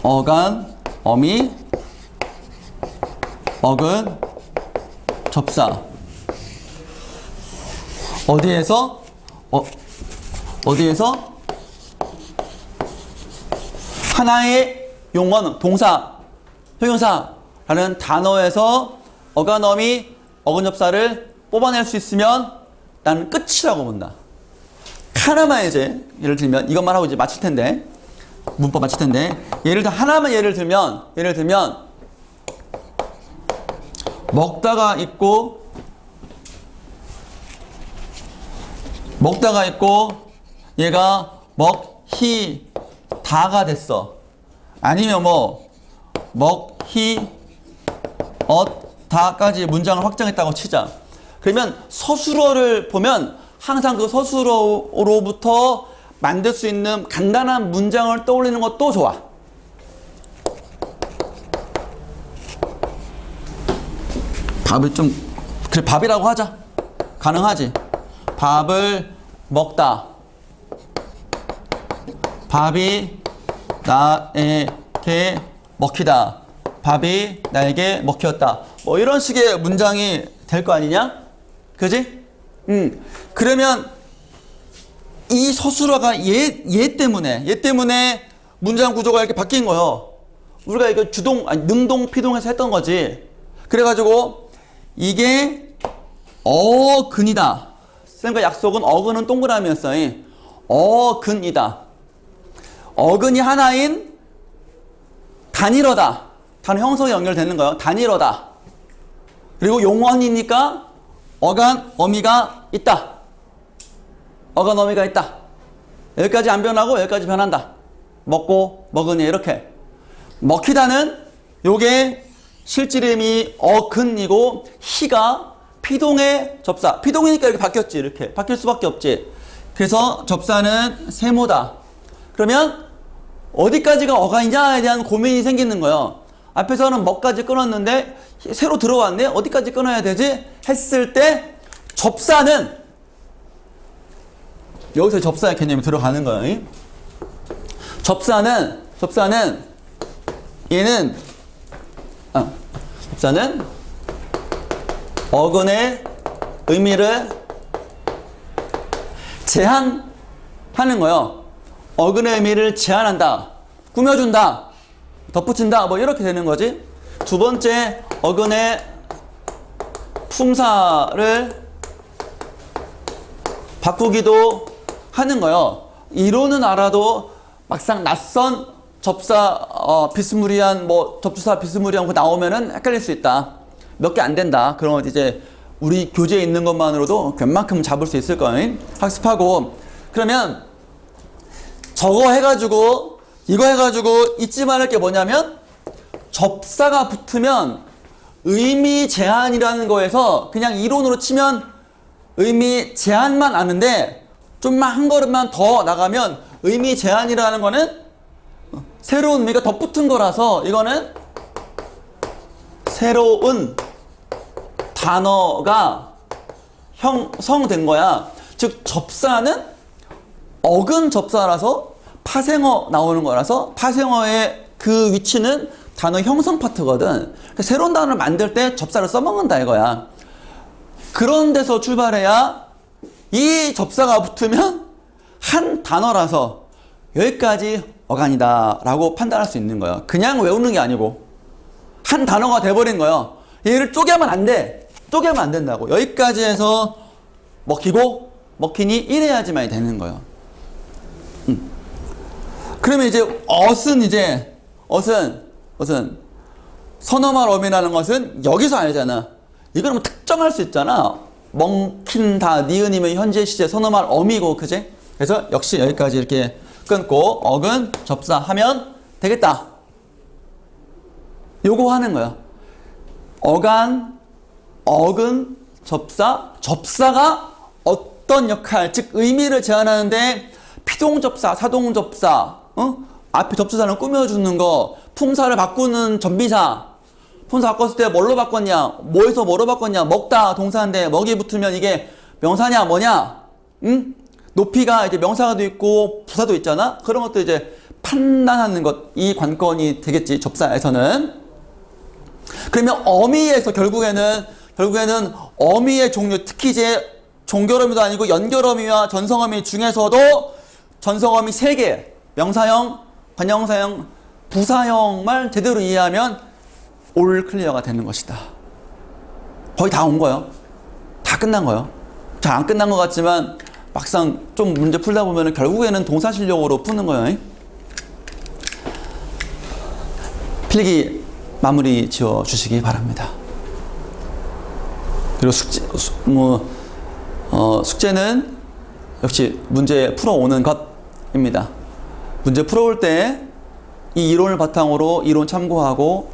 어간, 어미, 어근, 접사. 어디에서 하나의 용언, 동사, 형용사라는 단어에서 어간, 어미, 어근, 접사를 뽑아낼 수 있으면 나는 끝이라고 본다. 하나만 이제 예를 들면 이것만 하고 이제 마칠 텐데 문법 마칠 텐데 하나만 예를 들면 먹다가 있고 얘가 먹히다가 됐어. 아니면 뭐 먹히었다까지 문장을 확장했다고 치자. 그러면 서술어를 보면 항상 그 서술어로부터 만들 수 있는 간단한 문장을 떠올리는 것도 좋아. 그래, 밥이라고 하자. 가능하지. 밥을 먹다. 밥이 나에게 먹히다. 밥이 나에게 먹혔다. 뭐 이런 식의 문장이 될 거 아니냐? 그지? 그러면 이 서술어가 얘 때문에 문장 구조가 이렇게 바뀐 거예요. 우리가 이거 능동, 피동해서 했던 거지. 그래가지고 이게 어근이다. 쌤과 약속은 어근은 동그라미였어. 어근이다. 어근이 하나인 단일어다. 단어 형성이 연결되는 거예요. 단일어다. 그리고 용언이니까 어간, 어미가 있다. 어간, 어미가 있다. 여기까지 안 변하고 여기까지 변한다. 먹고, 먹으니 이렇게. 먹히다는 요게 실지름이 어근이고 희가 피동의 접사. 피동이니까 이렇게 바뀌었지. 이렇게. 바뀔 수밖에 없지. 그래서 접사는 세모다. 그러면 어디까지가 어간이냐에 대한 고민이 생기는 거예요. 앞에서는 먹까지 끊었는데 새로 들어왔네? 어디까지 끊어야 되지? 했을 때 접사는 여기서 접사의 개념이 들어가는 거예요. 접사는 얘는 접사는 어근의 의미를 제한하는 거예요. 어근의 의미를 제한한다. 꾸며준다. 덧붙인다. 뭐 이렇게 되는 거지. 두 번째, 어근의 품사를 바꾸기도 하는 거예요. 이론은 알아도 막상 낯선 접사 비스무리한 접두사 비스무리한 거 나오면은 헷갈릴 수 있다. 몇 개 안 된다. 그러면 이제 우리 교재에 있는 것만으로도 웬만큼 잡을 수 있을 거예요. 학습하고. 그러면 이거 해가지고 잊지 말할 게 뭐냐면 접사가 붙으면 의미 제한이라는 거에서 그냥 이론으로 치면 의미 제한만 아는데 좀만 한 걸음만 더 나가면 의미 제한이라는 거는 새로운 의미가 덧붙은 거라서 이거는 새로운 단어가 형성된 거야. 즉 접사는 어근 접사라서 파생어 나오는 거라서 파생어의 그 위치는 단어 형성 파트거든. 새로운 단어를 만들 때 접사를 써먹는다 이거야. 그런 데서 출발해야 이 접사가 붙으면 한 단어라서 여기까지 어간이다 라고 판단할 수 있는 거예요. 그냥 외우는 게 아니고 한 단어가 돼버린 거예요. 얘를 쪼개면 안 돼. 쪼개면 안 된다고. 여기까지 해서 먹히고 먹히니 이래야지만 되는 거예요. 그러면 이제 어순 선어말 어미라는 것은 여기서 알잖아. 이거는 뭐 특정할 수 있잖아. 먹힌다 니은이면 현재 시제 선어말 어미고 그제? 그래서 역시 여기까지 이렇게 끊고 어근 접사하면 되겠다. 요거 하는 거야. 어근 접사가 어떤 역할, 즉 의미를 제한하는데 피동접사, 사동접사, 앞에 접수사는 꾸며주는 거, 품사를 바꾸는 전비사. 품사 바꿨을 때 뭘로 바꿨냐? 뭐에서 뭐로 바꿨냐? 먹다 동사인데 먹이 붙으면 이게 명사냐 뭐냐? 높이가 이제 명사도 있고 부사도 있잖아. 그런 것도 이제 판단하는 것, 이 관건이 되겠지. 접사에서는. 그러면 어미에서 결국에는 어미의 종류, 특히 이제 종결어미도 아니고 연결어미와 전성어미 중에서도 전성어미 3개, 명사형, 관형사형, 부사형만 제대로 이해하면 올 클리어가 되는 것이다. 거의 다 온 거예요. 다 끝난 거예요. 잘 안 끝난 것 같지만 막상 좀 문제 풀다 보면 결국에는 동사 실력으로 푸는 거예요. 필기 마무리 지어 주시기 바랍니다. 그리고 숙제는 역시 문제 풀어오는 것입니다. 문제 풀어올 때 이 이론을 바탕으로 이론 참고하고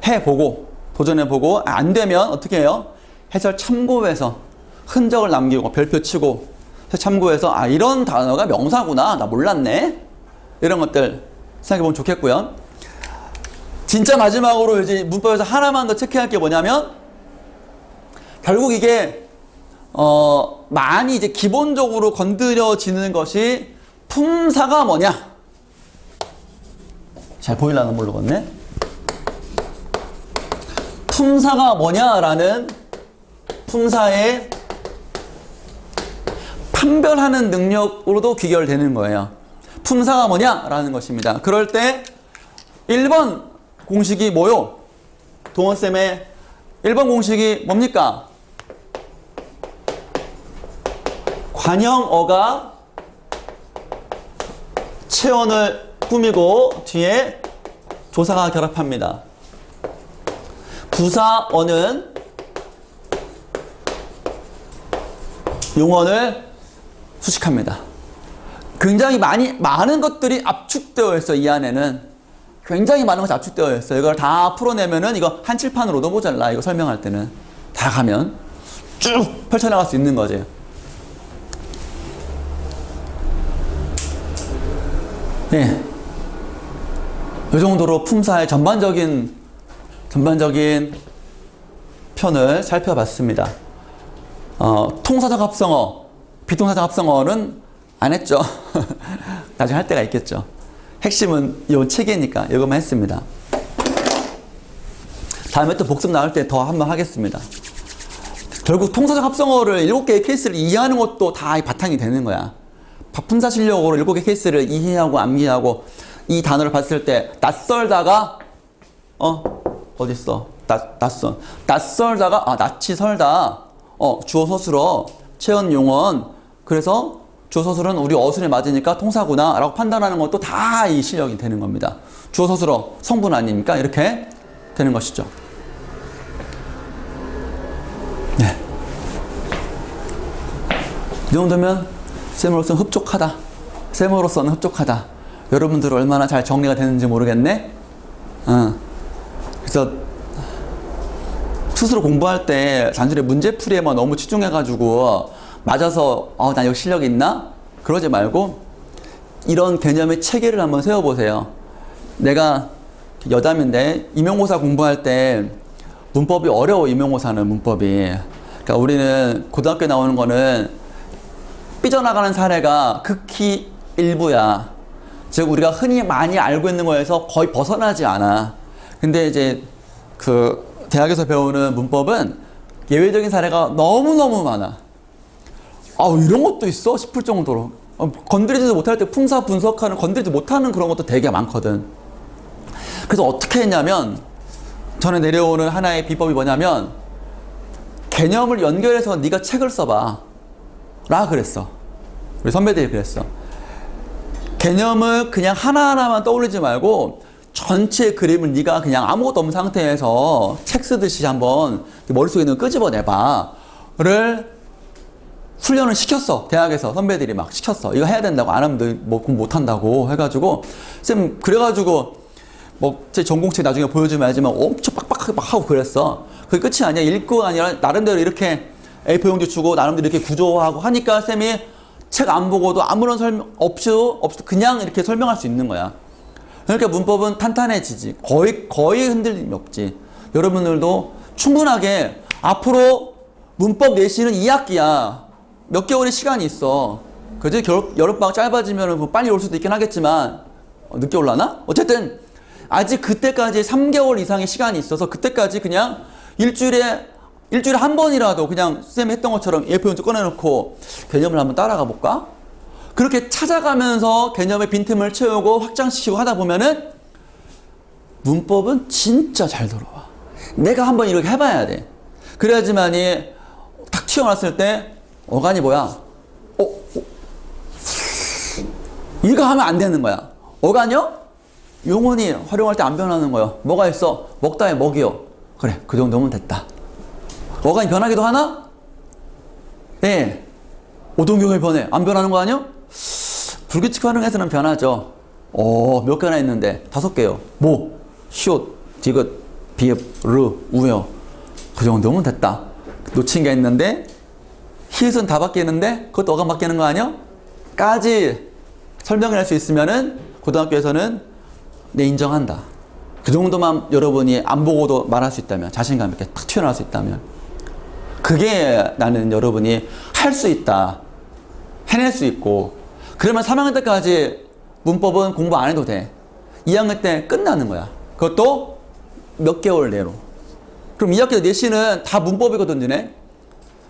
해보고 도전해보고 안 되면 어떻게 해요? 해설 참고해서 흔적을 남기고 별표 치고 참고해서 아 이런 단어가 명사구나 나 몰랐네 이런 것들 생각해보면 좋겠고요. 진짜 마지막으로 이제 문법에서 하나만 더 체크할 게 뭐냐면 결국 이게 많이 이제 기본적으로 건드려지는 것이 품사가 뭐냐? 잘 보이려나 모르겠네. 품사가 뭐냐라는 품사의 판별하는 능력으로도 귀결되는 거예요. 품사가 뭐냐라는 것입니다. 그럴 때 1번 공식이 뭐요? 동원쌤의 1번 공식이 뭡니까? 관형어가 체언을 꾸미고 뒤에 조사가 결합합니다. 부사어는 용언을 수식합니다. 굉장히 많은 것들이 압축되어 있어요. 이 안에는 굉장히 많은 것이 압축되어 있어요. 이걸 다 풀어내면은 이거 한칠판으로도 모자라. 이거 설명할 때는 다 가면 쭉 펼쳐나갈 수 있는 거지. 네. 이 정도로 품사의 전반적인 편을 살펴봤습니다. 통사적 합성어, 비통사적 합성어는 안 했죠. 나중에 할 때가 있겠죠. 핵심은 이 체계니까 이것만 했습니다. 다음에 또 복습 나올 때 더 한번 하겠습니다. 결국 통사적 합성어를 7개의 케이스를 이해하는 것도 다 바탕이 되는 거야. 품사 실력으로 7개 케이스를 이해하고 암기하고 이 단어를 봤을 때 낯설다가 어딨어? 낯설다가 낯이 설다. 주어 서술어 체언 용언. 그래서 주어 서술은 우리 어순에 맞으니까 통사구나 라고 판단하는 것도 다 이 실력이 되는 겁니다. 주어 서술어 성분 아닙니까? 이렇게 되는 것이죠. 네. 이 정도면 쌤으로서는 흡족하다. 여러분들 얼마나 잘 정리가 되는지 모르겠네. 그래서 스스로 공부할 때 단순히 문제풀이에만 너무 치중해가지고 맞아서 나 여기 실력이 있나? 그러지 말고 이런 개념의 체계를 한번 세워보세요. 내가 여담인데 임용고사 공부할 때 문법이 어려워. 임용고사는 문법이. 그러니까 우리는 고등학교에 나오는 거는 삐져나가는 사례가 극히 일부야. 즉 우리가 흔히 많이 알고 있는 거에서 거의 벗어나지 않아. 근데 이제 그 대학에서 배우는 문법은 예외적인 사례가 너무너무 많아. 이런 것도 있어? 싶을 정도로. 건드리지도 못할 때 품사 분석하는 건드리지 못하는 그런 것도 되게 많거든. 그래서 어떻게 했냐면 전에 내려오는 하나의 비법이 뭐냐면 개념을 연결해서 네가 책을 써봐 라 그랬어. 우리 선배들이 그랬어. 개념을 그냥 하나하나만 떠올리지 말고 전체 그림을 네가 그냥 아무것도 없는 상태에서 책 쓰듯이 한번 머릿속에 있는 거 끄집어내봐 를 훈련을 시켰어. 대학에서 선배들이 막 시켰어. 이거 해야 된다고. 안 하면 너 뭐 공부 못한다고 해가지고 쌤 그래가지고 뭐 제 전공책 나중에 보여주면 알지만 엄청 빡빡하게 막 하고 그랬어. 그게 끝이 아니야. 읽고가 아니라 나름대로 이렇게 A4 용지 주고 나름대로 이렇게 구조하고 하니까 쌤이 책 안 보고도 아무런 설명 없이 그냥 이렇게 설명할 수 있는 거야. 그러니까 문법은 탄탄해지지. 거의 흔들림이 없지. 여러분들도 충분하게 앞으로 문법 내신은 2학기야. 몇 개월의 시간이 있어. 그지? 여름방학 짧아지면 뭐 빨리 올 수도 있긴 하겠지만 늦게 올라나? 어쨌든 아직 그때까지 3개월 이상의 시간이 있어서 그때까지 그냥 일주일에 한 번이라도 그냥 쌤이 했던 것처럼 A4 용지 꺼내놓고 개념을 한번 따라가 볼까? 그렇게 찾아가면서 개념의 빈틈을 채우고 확장시키고 하다 보면은 문법은 진짜 잘 들어와. 내가 한번 이렇게 해봐야 돼. 그래야지만이 딱 튀어나왔을 때 어간이 뭐야? 이거 하면 안 되는 거야. 어간이요? 영원히 활용할 때 안 변하는 거요. 뭐가 있어? 먹다의 먹이요. 그래, 그 정도면 됐다. 어간이 변하기도 하나? 네. 오동경을 변해. 안 변하는 거 아니요? 불규칙 활용해서는 변하죠. 몇 개나 있는데? 5개요. 모, 시옷, 디귿, 비읍, 르, 우요. 그 정도면 됐다. 놓친 게 있는데, 히읗은 다 바뀌는데, 그것도 어감 바뀌는 거 아니요? 까지 설명을 할 수 있으면은, 고등학교에서는 내 인정한다. 그 정도만 여러분이 안 보고도 말할 수 있다면, 자신감 있게 탁 튀어나올 수 있다면, 그게 나는 여러분이 할 수 있다. 해낼 수 있고, 그러면 3학년 때까지 문법은 공부 안 해도 돼. 2학년 때 끝나는 거야. 그것도 몇 개월 내로. 그럼 2학기 내신은 다 문법이거든, 니네.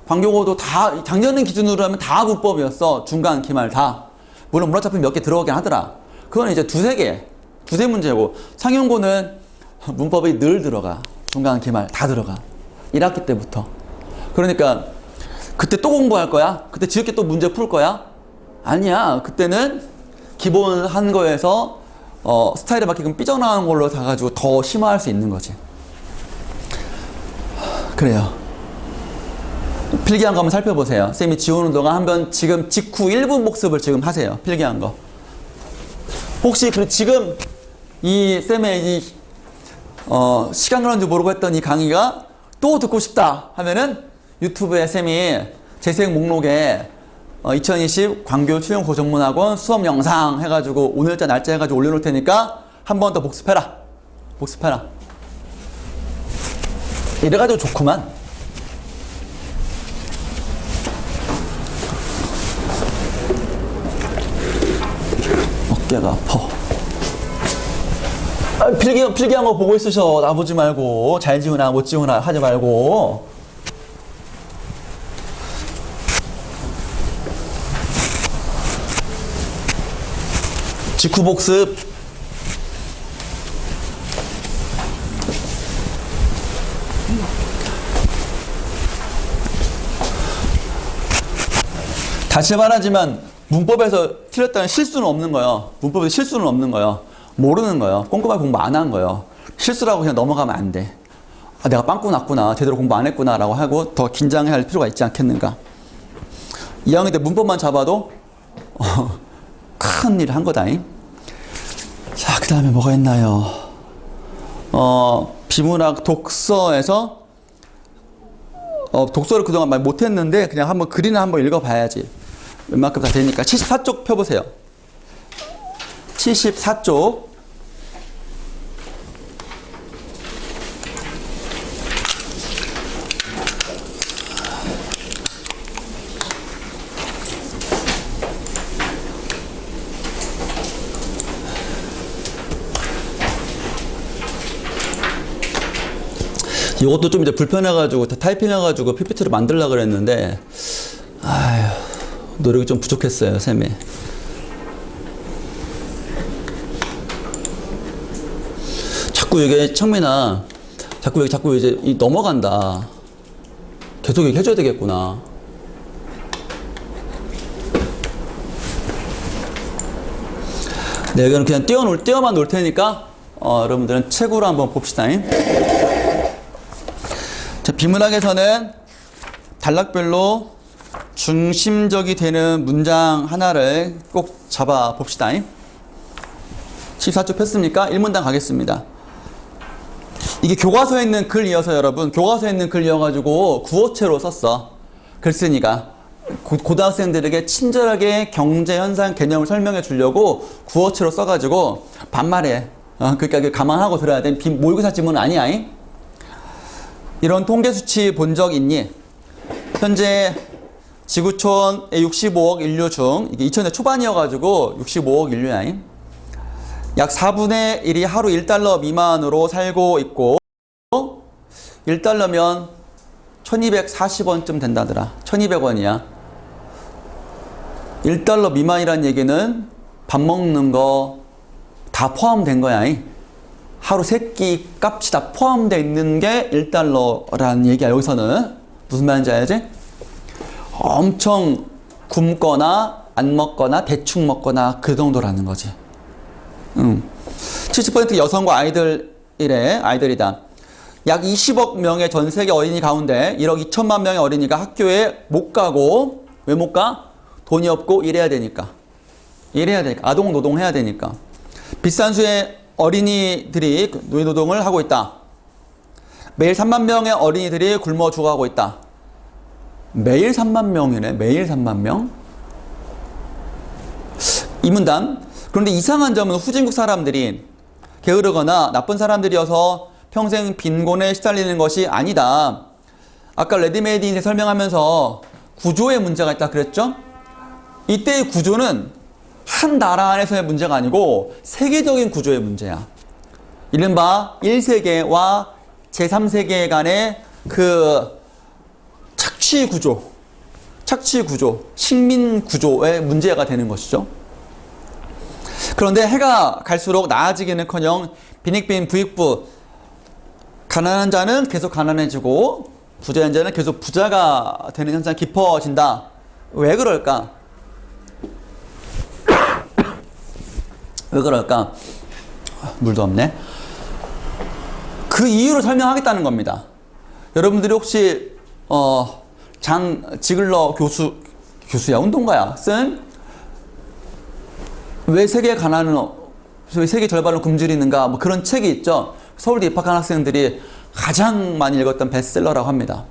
광교고도 다, 작년 기준으로 하면 다 문법이었어. 중간, 기말 다. 물론 문학작품 몇 개 들어오긴 하더라. 그건 이제 두세 문제고. 상용고는 문법이 늘 들어가. 중간, 기말 다 들어가. 1학기 때부터. 그러니까 그때 또 공부할 거야? 그때 지겹게 또 문제 풀 거야? 아니야. 그때는 기본 한 거에서 스타일에 맞게끔 삐져나가는 걸로 다 가지고 더 심화할 수 있는 거지. 그래요. 필기한 거 한번 살펴보세요. 쌤이 지우는 동안 한번 지금 직후 1분 복습을 지금 하세요. 필기한 거. 혹시 지금 이 쌤의 이 시간 가는 줄 모르고 했던 이 강의가 또 듣고 싶다 하면은 유튜브에 쌤이 재생 목록에 2020 광교 출용 고전문학원 수업 영상 해가지고 오늘자 날짜 해가지고 올려놓을 테니까 한 번 더 복습해라. 복습해라. 이래가지고 좋구만. 어깨가 아파. 필기한 거 보고 있으셔. 나 보지 말고. 잘 지우나 못 지우나 하지 말고. 직후 복습. 다시 말하지만 문법에서 틀렸다는 실수는 없는 거예요. 문법에서 실수는 없는 거예요. 모르는 거예요. 꼼꼼하게 공부 안 한 거예요. 실수라고 그냥 넘어가면 안 돼. 아, 내가 빵꾸 났구나. 제대로 공부 안 했구나. 라고 하고 더 긴장해야 할 필요가 있지 않겠는가. 2학년 때 문법만 잡아도 큰 일을 한 거다잉. 자, 그 다음에 뭐가 있나요? 비문학 독서에서 독서를 그동안 많이 못했는데 그냥 한번 글이나 한번 읽어봐야지. 웬만큼 다 되니까 74쪽 펴보세요. 74쪽. 이것도 좀 이제 불편해가지고 다 타이핑해가지고 PPT를 만들려고 그랬는데 아휴 노력이 좀 부족했어요 쌤이. 자꾸 이게 청민아 자꾸 이제 넘어간다. 계속 얘기 해줘야 되겠구나. 네, 이거는 그냥 띄어만 놓을 테니까 여러분들은 책으로 한번 봅시다. 자, 비문학에서는 단락별로 중심적이 되는 문장 하나를 꼭 잡아 봅시다. 14쪽 폈습니까? 1문단 가겠습니다. 이게 교과서에 있는 글이어서 여러분, 교과서에 있는 글이어가지고 구어체로 썼어. 글쓴이가. 고등학생들에게 친절하게 경제현상 개념을 설명해 주려고 구어체로 써가지고 반말해. 그러니까 감안하고 들어야 돼. 모의고사 지문은 아니야. 이런 통계 수치 본 적 있니? 현재 지구촌의 65억 인류 중, 이게 2000년 초반이어가지고 65억 인류야. 약 4분의 1이 하루 1달러 미만으로 살고 있고, 1달러면 1240원쯤 된다더라. 1200원이야. 1달러 미만이란 얘기는 밥 먹는 거 다 포함된 거야. 하루 3끼 값이 다 포함되어 있는 게 1달러라는 얘기야. 여기서는 무슨 말인지 알지? 엄청 굶거나 안 먹거나 대충 먹거나 그 정도라는 거지. 70% 여성과 아이들이다. 약 20억 명의 전 세계 어린이 가운데 1억 2천만 명의 어린이가 학교에 못 가고, 왜 못 가? 돈이 없고 일해야 되니까. 아동 노동해야 되니까. 비싼 수의 어린이들이 노예 노동을 하고 있다. 매일 3만 명의 어린이들이 굶어 죽어가고 있다. 매일 3만 명이네. 매일 3만 명? 이 문단. 그런데 이상한 점은 후진국 사람들이 게으르거나 나쁜 사람들이어서 평생 빈곤에 시달리는 것이 아니다. 아까 레디메이드 인쇄 설명하면서 구조에 문제가 있다 그랬죠? 이때의 구조는 한 나라 안에서의 문제가 아니고 세계적인 구조의 문제야. 이른바 1세계와 제3세계 간의 그 착취 구조, 식민 구조의 문제가 되는 것이죠. 그런데 해가 갈수록 나아지기는커녕 빈익빈 부익부, 가난한 자는 계속 가난해지고 부자인 자는 계속 부자가 되는 현상이 깊어진다. 왜 그럴까? 왜 그럴까? 물도 없네. 그 이유를 설명하겠다는 겁니다. 여러분들이 혹시 장 지글러 교수야, 운동가야, 쓴 왜 세계 절반을 굶주리는가, 뭐 그런 책이 있죠. 서울대 입학한 학생들이 가장 많이 읽었던 베스트셀러라고 합니다.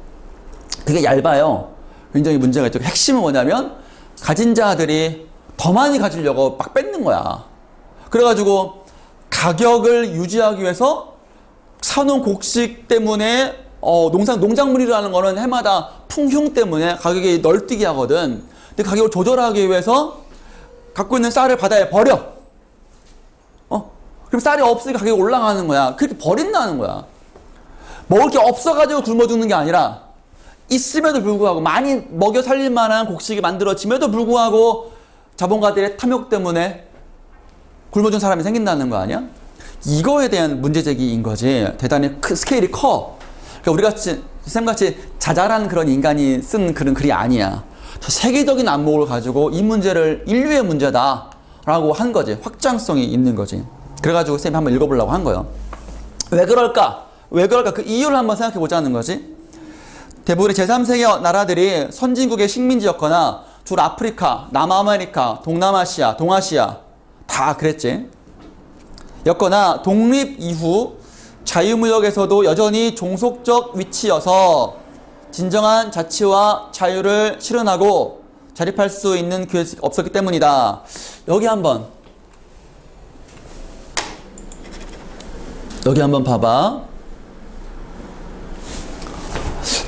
그게 얇아요. 굉장히 문제가 있죠. 핵심은 뭐냐면 가진 자들이 더 많이 가지려고 막 뺏는 거야. 그래가지고 가격을 유지하기 위해서 사놓은 곡식 때문에 농작물이라는 거는 해마다 풍흉 때문에 가격이 널뛰게 하거든. 근데 가격을 조절하기 위해서 갖고 있는 쌀을 바다에 버려. 그럼 쌀이 없으니까 가격이 올라가는 거야. 그렇게 버린다는 거야. 먹을 게 없어가지고 굶어 죽는 게 아니라 있음에도 불구하고 많이 먹여 살릴 만한 곡식이 만들어짐에도 불구하고 자본가들의 탐욕 때문에 굶어 죽는 사람이 생긴다는 거 아니야? 이거에 대한 문제제기인 거지. 대단히 스케일이 커. 그러니까 우리 쌤같이 자잘한 그런 인간이 쓴 그런 글이 아니야. 세계적인 안목을 가지고 이 문제를 인류의 문제다라고 한 거지. 확장성이 있는 거지. 그래가지고 쌤이 한번 읽어보려고 한 거예요. 왜 그럴까? 그 이유를 한번 생각해 보자는 거지. 대부분의 제3세계 나라들이 선진국의 식민지였거나 주로 아프리카, 남아메리카, 동남아시아, 동아시아 다 그랬지. 였거나 독립 이후 자유무역에서도 여전히 종속적 위치여서 진정한 자치와 자유를 실현하고 자립할 수 있는 기회가 없었기 때문이다. 여기 한번 봐봐.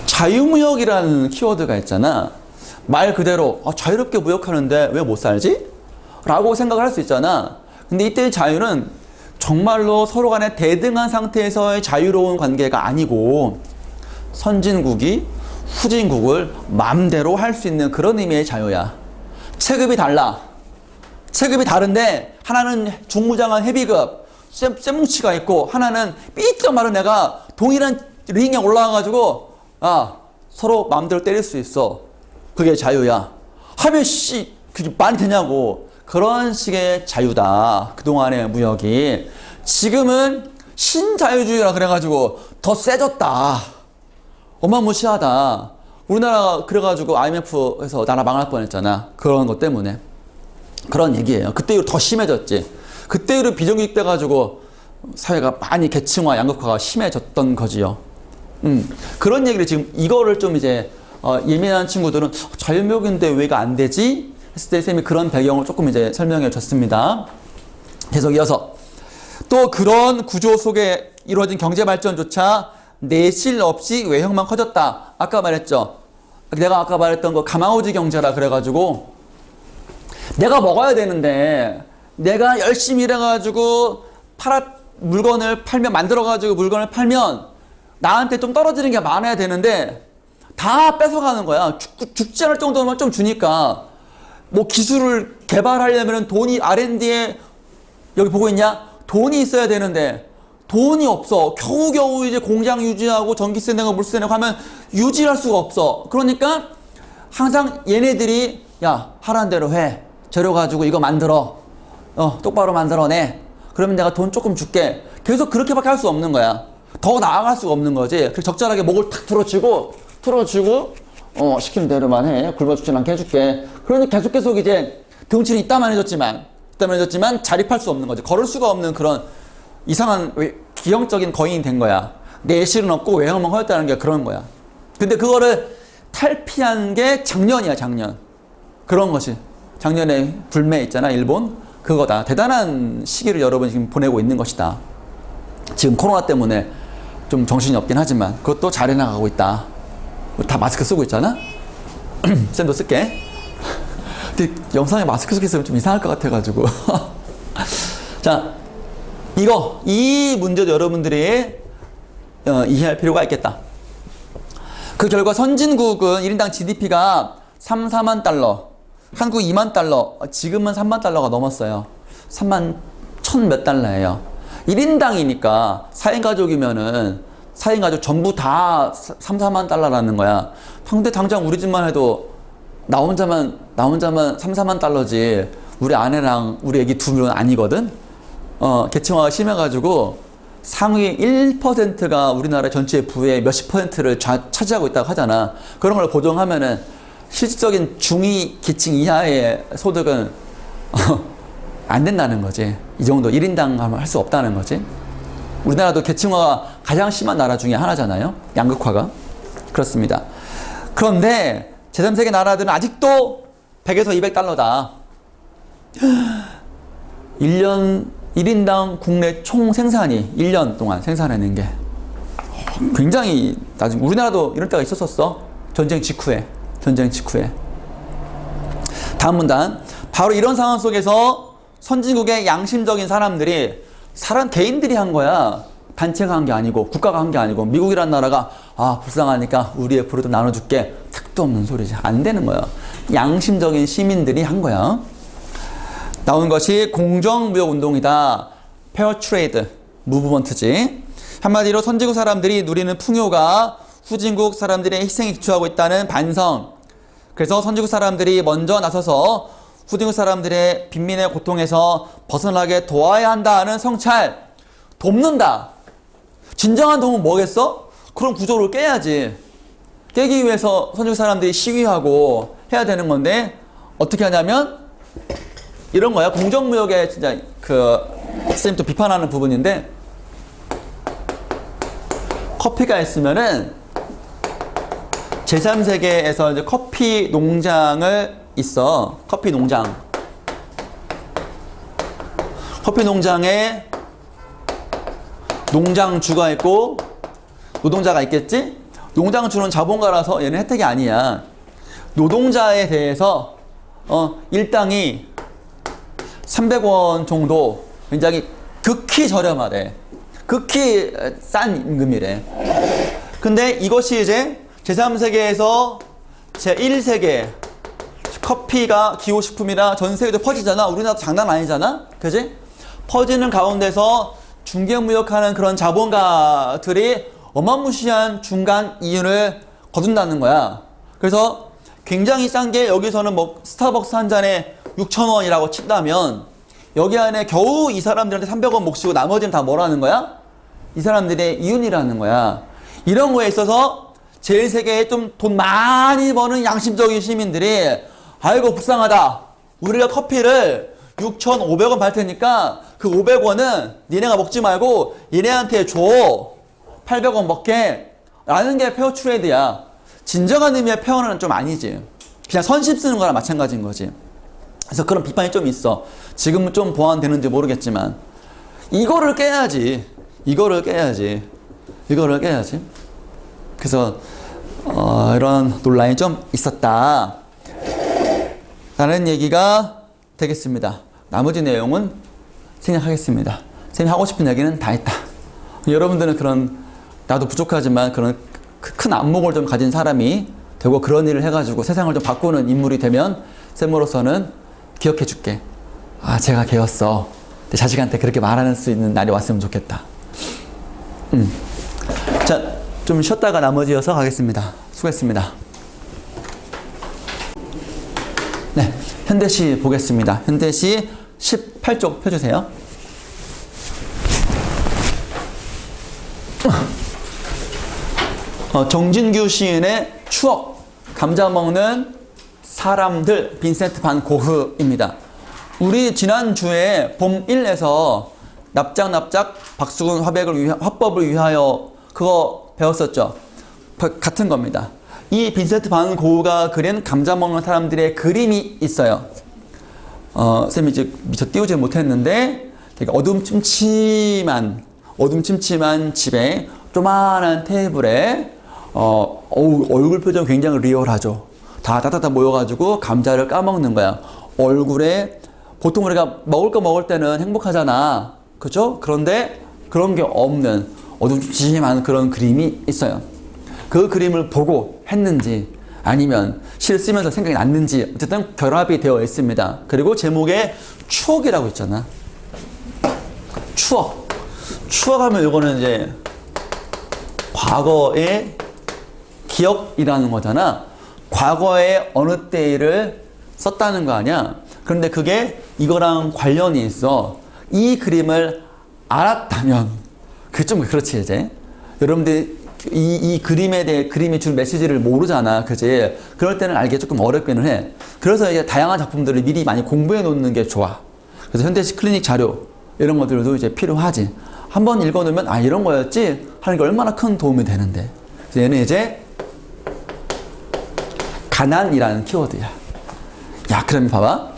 자유무역이라는 키워드가 있잖아. 말 그대로 자유롭게 무역하는데 왜 못 살지? 라고 생각을 할 수 있잖아. 근데 이때의 자유는 정말로 서로 간에 대등한 상태에서의 자유로운 관계가 아니고 선진국이 후진국을 마음대로 할 수 있는 그런 의미의 자유야. 체급이 달라. 체급이 다른데 하나는 중무장한 헤비급 쇠뭉치가 있고 하나는 삐쩍 마른 애가 동일한 링에 올라와가지고 서로 마음대로 때릴 수 있어. 그게 자유야. 하면 그게 말이 되냐고. 그런 식의 자유다. 그동안의 무역이. 지금은 신자유주의라 그래가지고 더 세졌다. 어마무시하다. 우리나라가 그래가지고 IMF에서 나라 망할 뻔했잖아. 그런 것 때문에. 그런 얘기예요. 그때 이후로 더 심해졌지. 그때 이후로 비정규직 돼가지고 사회가 많이 계층화, 양극화가 심해졌던 거지요. 그런 얘기를 지금 이거를 좀 이제 예민한 친구들은 자유무역인데 왜 이거 안 되지? 했을 때 쌤이 그런 배경을 조금 이제 설명해 줬습니다. 계속 이어서 또 그런 구조 속에 이루어진 경제 발전조차 내실 없이 외형만 커졌다. 아까 말했죠. 내가 아까 말했던 거 가마우지 경제라 그래가지고 내가 먹어야 되는데 내가 열심히 일해가지고 물건을 팔면 만들어가지고 물건을 팔면 나한테 좀 떨어지는 게 많아야 되는데 다 뺏어가는 거야. 죽지 않을 정도만 좀 주니까 뭐 기술을 개발하려면 돈이 R&D에 여기 보고 있냐? 돈이 있어야 되는데 돈이 없어. 겨우겨우 이제 공장 유지하고 전기세 내고 물세 내고 하면 유지할 수가 없어. 그러니까 항상 얘네들이 야, 하라는 대로 해. 재료 가지고 이거 만들어. 똑바로 만들어내. 그러면 내가 돈 조금 줄게. 계속 그렇게밖에 할 수 없는 거야. 더 나아갈 수가 없는 거지. 그래서 적절하게 목을 탁 틀어주고, 시키는 대로만 해. 굶어죽지 않게 해줄게. 그러니 계속 이제 등치는 이따만 해줬지만 자립할 수 없는 거지. 걸을 수가 없는 그런 이상한 기형적인 거인이 된 거야. 내실은 없고 외형만 허였다는 게 그런 거야. 근데 그거를 탈피한 게 작년이야, 작년. 그런 것이. 작년에 불매 있잖아, 일본. 그거다. 대단한 시기를 여러분 지금 보내고 있는 것이다. 지금 코로나 때문에 좀 정신이 없긴 하지만 그것도 잘 해나가고 있다. 다 마스크 쓰고 있잖아? 쌤도 쓸게. 근데 영상에 마스크 쓰고 있으면 좀 이상할 것 같아가지고. 자, 이 문제도 여러분들이 이해할 필요가 있겠다. 그 결과 선진국은 1인당 GDP가 3, 4만 달러, 한국 2만 달러, 지금은 3만 달러가 넘었어요. 3만 1천 몇 달러예요. 1인당이니까 4인 가족이면은 4인 가족 전부 다 3, 4만 달러라는 거야. 근데 당장 우리 집만 해도 나 혼자만 3, 4만 달러지 우리 아내랑 우리 애기 2명은 아니거든? 계층화가 심해가지고 상위 1%가 우리나라 전체 부의 몇십 %를 차지하고 있다고 하잖아. 그런 걸 고정하면은 실질적인 중위 계층 이하의 소득은 안 된다는 거지. 이 정도 1인당 할 수 없다는 거지. 우리나라도 계층화가 가장 심한 나라 중에 하나잖아요. 양극화가. 그렇습니다. 그런데 제3세계 나라들은 아직도 100에서 200달러다. 1인당 국내 총 생산이 1년 동안 생산해낸 게 굉장히 나중. 우리나라도 이런 때가 있었었어. 전쟁 직후에. 다음 문단. 바로 이런 상황 속에서 선진국의 양심적인 사람들이 개인들이 한 거야. 단체가 한 게 아니고 국가가 한 게 아니고 미국이란 나라가 불쌍하니까 우리의 부르도 나눠줄게. 택도 없는 소리지. 안 되는 거야. 양심적인 시민들이 한 거야. 나온 것이 공정무역운동이다. 페어 트레이드 무브먼트지. 한마디로 선진국 사람들이 누리는 풍요가 후진국 사람들의 희생에 기초하고 있다는 반성. 그래서 선진국 사람들이 먼저 나서서 후진국 사람들의 빈민의 고통에서 벗어나게 도와야 한다는 성찰. 돕는다. 진정한 도움은 뭐겠어? 그런 구조를 깨야지. 깨기 위해서 선진국 사람들이 시위하고 해야 되는 건데 어떻게 하냐면 이런 거야. 공정무역에 진짜 선생님 또 비판하는 부분인데 커피가 있으면은 제3세계에서 이제 커피 농장을 있어. 커피 농장에 농장주가 있고 노동자가 있겠지? 농장주는 자본가라서 얘는 혜택이 아니야. 노동자에 대해서 일당이 300원 정도 굉장히 극히 저렴하대. 극히 싼 임금이래. 근데 이것이 이제 제3세계에서 제1세계 커피가 기호식품이라 전 세계도 퍼지잖아. 우리나라도 장난 아니잖아. 그지? 퍼지는 가운데서 중개무역하는 그런 자본가들이 어마무시한 중간 이윤을 거둔다는 거야. 그래서 굉장히 싼 게 여기서는 뭐 스타벅스 한 잔에 6,000원이라고 친다면 여기 안에 겨우 이 사람들한테 300원 목 쓰고 나머지는 다 뭐라는 거야? 이 사람들의 이윤이라는 거야. 이런 거에 있어서 제1세계에 좀 돈 많이 버는 양심적인 시민들이 아이고 불쌍하다. 우리가 커피를 6,500원 팔 테니까 그 500원은 니네가 먹지 말고 얘네한테 줘. 800원 먹게. 라는 게 페어 트레이드야. 진정한 의미의 페어는 좀 아니지. 그냥 선심 쓰는 거랑 마찬가지인 거지. 그래서 그런 비판이 좀 있어. 지금은 좀 보완되는지 모르겠지만 이거를 깨야지. 그래서 이런 논란이 좀 있었다 라는 얘기가 되겠습니다. 나머지 내용은 생략하겠습니다. 선생님이 하고 싶은 얘기는 다 했다. 여러분들은 그런 나도 부족하지만 그런 큰 안목을 좀 가진 사람이 되고 그런 일을 해가지고 세상을 좀 바꾸는 인물이 되면 쌤으로서는 기억해 줄게. 제가 걔였어. 내 자식한테 그렇게 말하는 수 있는 날이 왔으면 좋겠다. 자, 좀 쉬었다가 나머지 이어서 가겠습니다. 수고했습니다. 네, 현대시 보겠습니다. 현대시 18쪽 펴주세요. 정진규 시인의 추억, 감자 먹는 사람들, 빈센트 반 고흐입니다. 우리 지난주에 봄 1에서 납작 박수근 화법을 위하여 그거 배웠었죠. 같은 겁니다. 이 빈센트 반 고흐가 그린 감자 먹는 사람들의 그림이 있어요. 쌤이 이제 미처 띄우지 못했는데 되게 어둠침침한 집에 조만한 테이블에 얼굴 표정 굉장히 리얼하죠. 다 모여가지고 감자를 까먹는 거야. 얼굴에 보통 우리가 먹을 때는 행복하잖아. 그죠? 그런데 그런 게 없는 어둠침침한 그런 그림이 있어요. 그 그림을 보고 했는지 아니면 시를 쓰면서 생각이 났는지 어쨌든 결합이 되어 있습니다. 그리고 제목에 추억이라고 있잖아. 추억하면 이거는 이제 과거의 기억이라는 거잖아. 과거의 어느 때를 썼다는 거 아니야. 그런데 그게 이거랑 관련이 있어. 이 그림을 알았다면 그게 좀 그렇지 이제. 여러분들 이 그림에 대해 그림이 준 메시지를 모르잖아. 그지? 그럴 때는 알기 조금 어렵기는 해. 그래서 이제 다양한 작품들을 미리 많이 공부해 놓는 게 좋아. 그래서 현대시 클리닉 자료 이런 것들도 이제 필요하지. 한번 읽어 놓으면 아 이런 거였지 하는 게 얼마나 큰 도움이 되는데. 그래서 얘는 이제 가난이라는 키워드야. 야, 그럼 봐봐.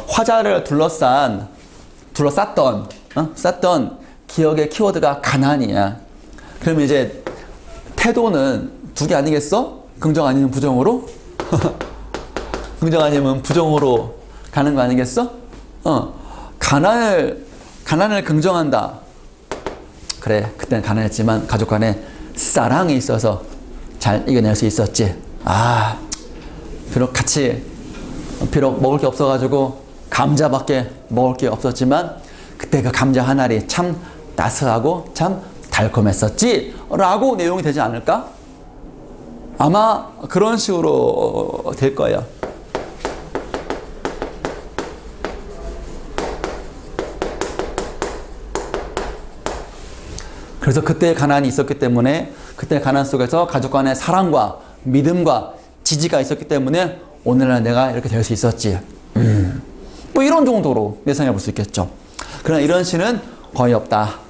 화자를 둘러쌌던 기억의 키워드가 가난이야. 그러면 이제 태도는 두 개 아니겠어? 긍정 아니면 부정으로? 긍정 아니면 부정으로 가는 거 아니겠어? 가난을 긍정한다. 그래, 그때는 가난했지만 가족 간에 사랑이 있어서 잘 이겨낼 수 있었지. 비록 먹을 게 없어가지고 감자밖에 먹을 게 없었지만 그때 그 감자 한 알이 참 따스하고 참 달콤했었지 라고 내용이 되지 않을까? 아마 그런 식으로 될 거예요. 그래서 그때 가난이 있었기 때문에 그때 가난 속에서 가족 간의 사랑과 믿음과 지지가 있었기 때문에 오늘날 내가 이렇게 될 수 있었지. 뭐 이런 정도로 예상해 볼 수 있겠죠. 그러나 이런 시는 거의 없다.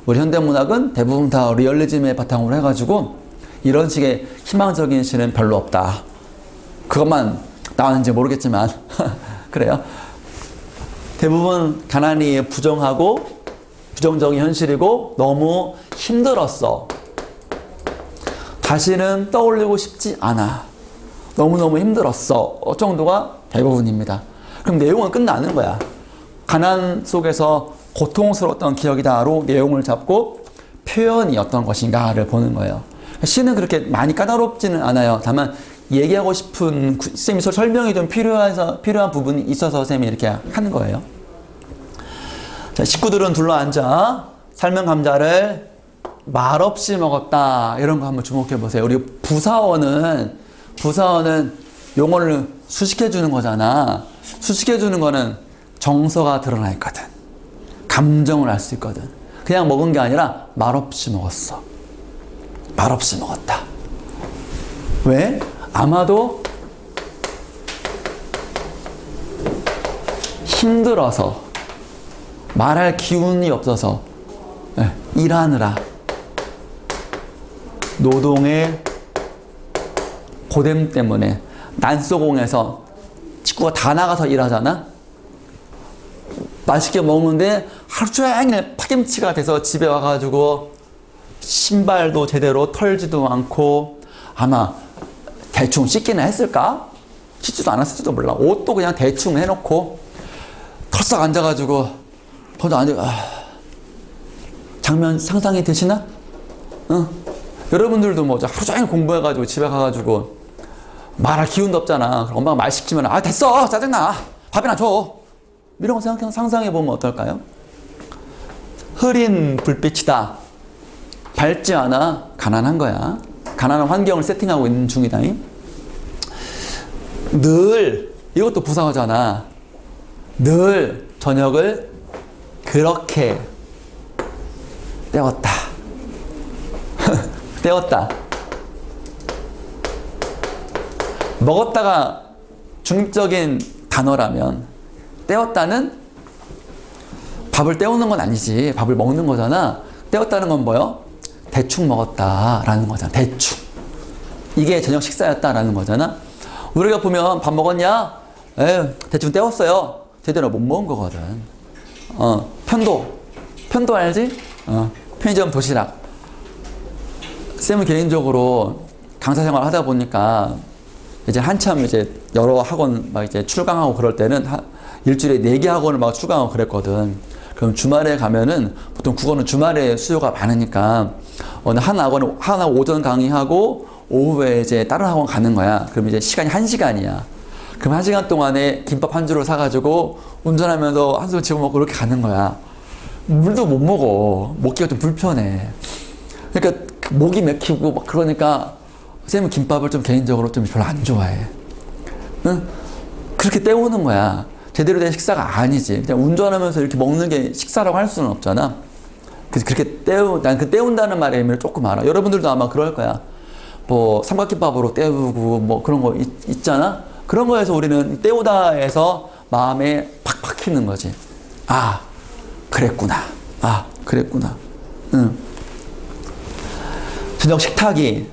우리 현대문학은 대부분 다 리얼리즘의 바탕으로 해가지고 이런 식의 희망적인 시는 별로 없다. 그것만 나왔는지 모르겠지만 그래요. 대부분 가난이 부정적인 현실이고 너무 힘들었어. 다시는 떠올리고 싶지 않아. 너무너무 힘들었어. 정도가 대부분입니다. 그럼 내용은 끝나는 거야. 가난 속에서 고통스러웠던 기억이다로 내용을 잡고 표현이 어떤 것인가를 보는 거예요. 시는 그렇게 많이 까다롭지는 않아요. 다만 얘기하고 싶은 쌤이 설명이 좀 필요한 부분이 있어서 쌤이 이렇게 하는 거예요. 자, 식구들은 둘러앉아 삶은 감자를 말없이 먹었다. 이런 거 한번 주목해 보세요. 우리 부사어는 용어를 수식해 주는 거잖아. 수식해 주는 거는 정서가 드러나 있거든. 감정을 알 수 있거든. 그냥 먹은 게 아니라 말없이 먹었어. 말없이 먹었다. 왜? 아마도 힘들어서 말할 기운이 없어서 일하느라 노동의 고됨 때문에 난소공에서 식구가 다 나가서 일하잖아. 맛있게 먹는데 하루 종일 파김치가 돼서 집에 와가지고 신발도 제대로 털지도 않고 아마 대충 씻기는 했을까? 씻지도 않았을지도 몰라. 옷도 그냥 대충 해놓고 털썩 앉아가지고 혼자 장면 상상이 되시나? 여러분들도 뭐 하루 종일 공부해가지고 집에 가가지고 말할 기운도 없잖아. 그럼 엄마가 말 시키면 됐어 짜증나 밥이나 줘 이런 거 상상해보면 어떨까요? 흐린 불빛이다. 밝지 않아. 가난한 거야. 가난한 환경을 세팅하고 있는 중이다. 늘, 이것도 부사어잖아. 늘 저녁을 그렇게 때웠다. 때웠다. 먹었다가 중립적인 단어라면 때웠다는 밥을 때우는 건 아니지. 밥을 먹는 거잖아. 때웠다는 건 뭐요? 대충 먹었다라는 거잖아. 대충. 이게 저녁 식사였다라는 거잖아. 우리가 보면 밥 먹었냐? 대충 때웠어요. 제대로 못 먹은 거거든. 편도 알지? 편의점 도시락. 쌤은 개인적으로 강사 생활 하다 보니까 이제 한참 이제 여러 학원 막 이제 출강하고 그럴 때는 일주일에 4개 학원을 막 출강하고 그랬거든. 그럼 주말에 가면은 보통 국어는 주말에 수요가 많으니까 한 학원 하나 오전 강의하고 오후에 이제 다른 학원 가는 거야. 그럼 이제 시간이 1시간이야. 그럼 1시간 동안에 김밥 한 줄을 사가지고 운전하면서 한숨 집어먹고 그렇게 가는 거야. 물도 못 먹어. 먹기가 좀 불편해. 그러니까 목이 맥히고 막 그러니까 쌤은 김밥을 좀 개인적으로 좀 별로 안 좋아해. 응? 그렇게 때우는 거야. 제대로 된 식사가 아니지. 그냥 운전하면서 이렇게 먹는 게 식사라고 할 수는 없잖아. 그래서 그렇게 난 그 때운다는 말의 의미를 조금 알아. 여러분들도 아마 그럴 거야. 뭐 삼각김밥으로 때우고 뭐 그런 거 있잖아. 그런 거에서 우리는 때우다에서 마음에 팍 박히는 거지. 아, 그랬구나. 아, 그랬구나. 응. 저녁 식탁이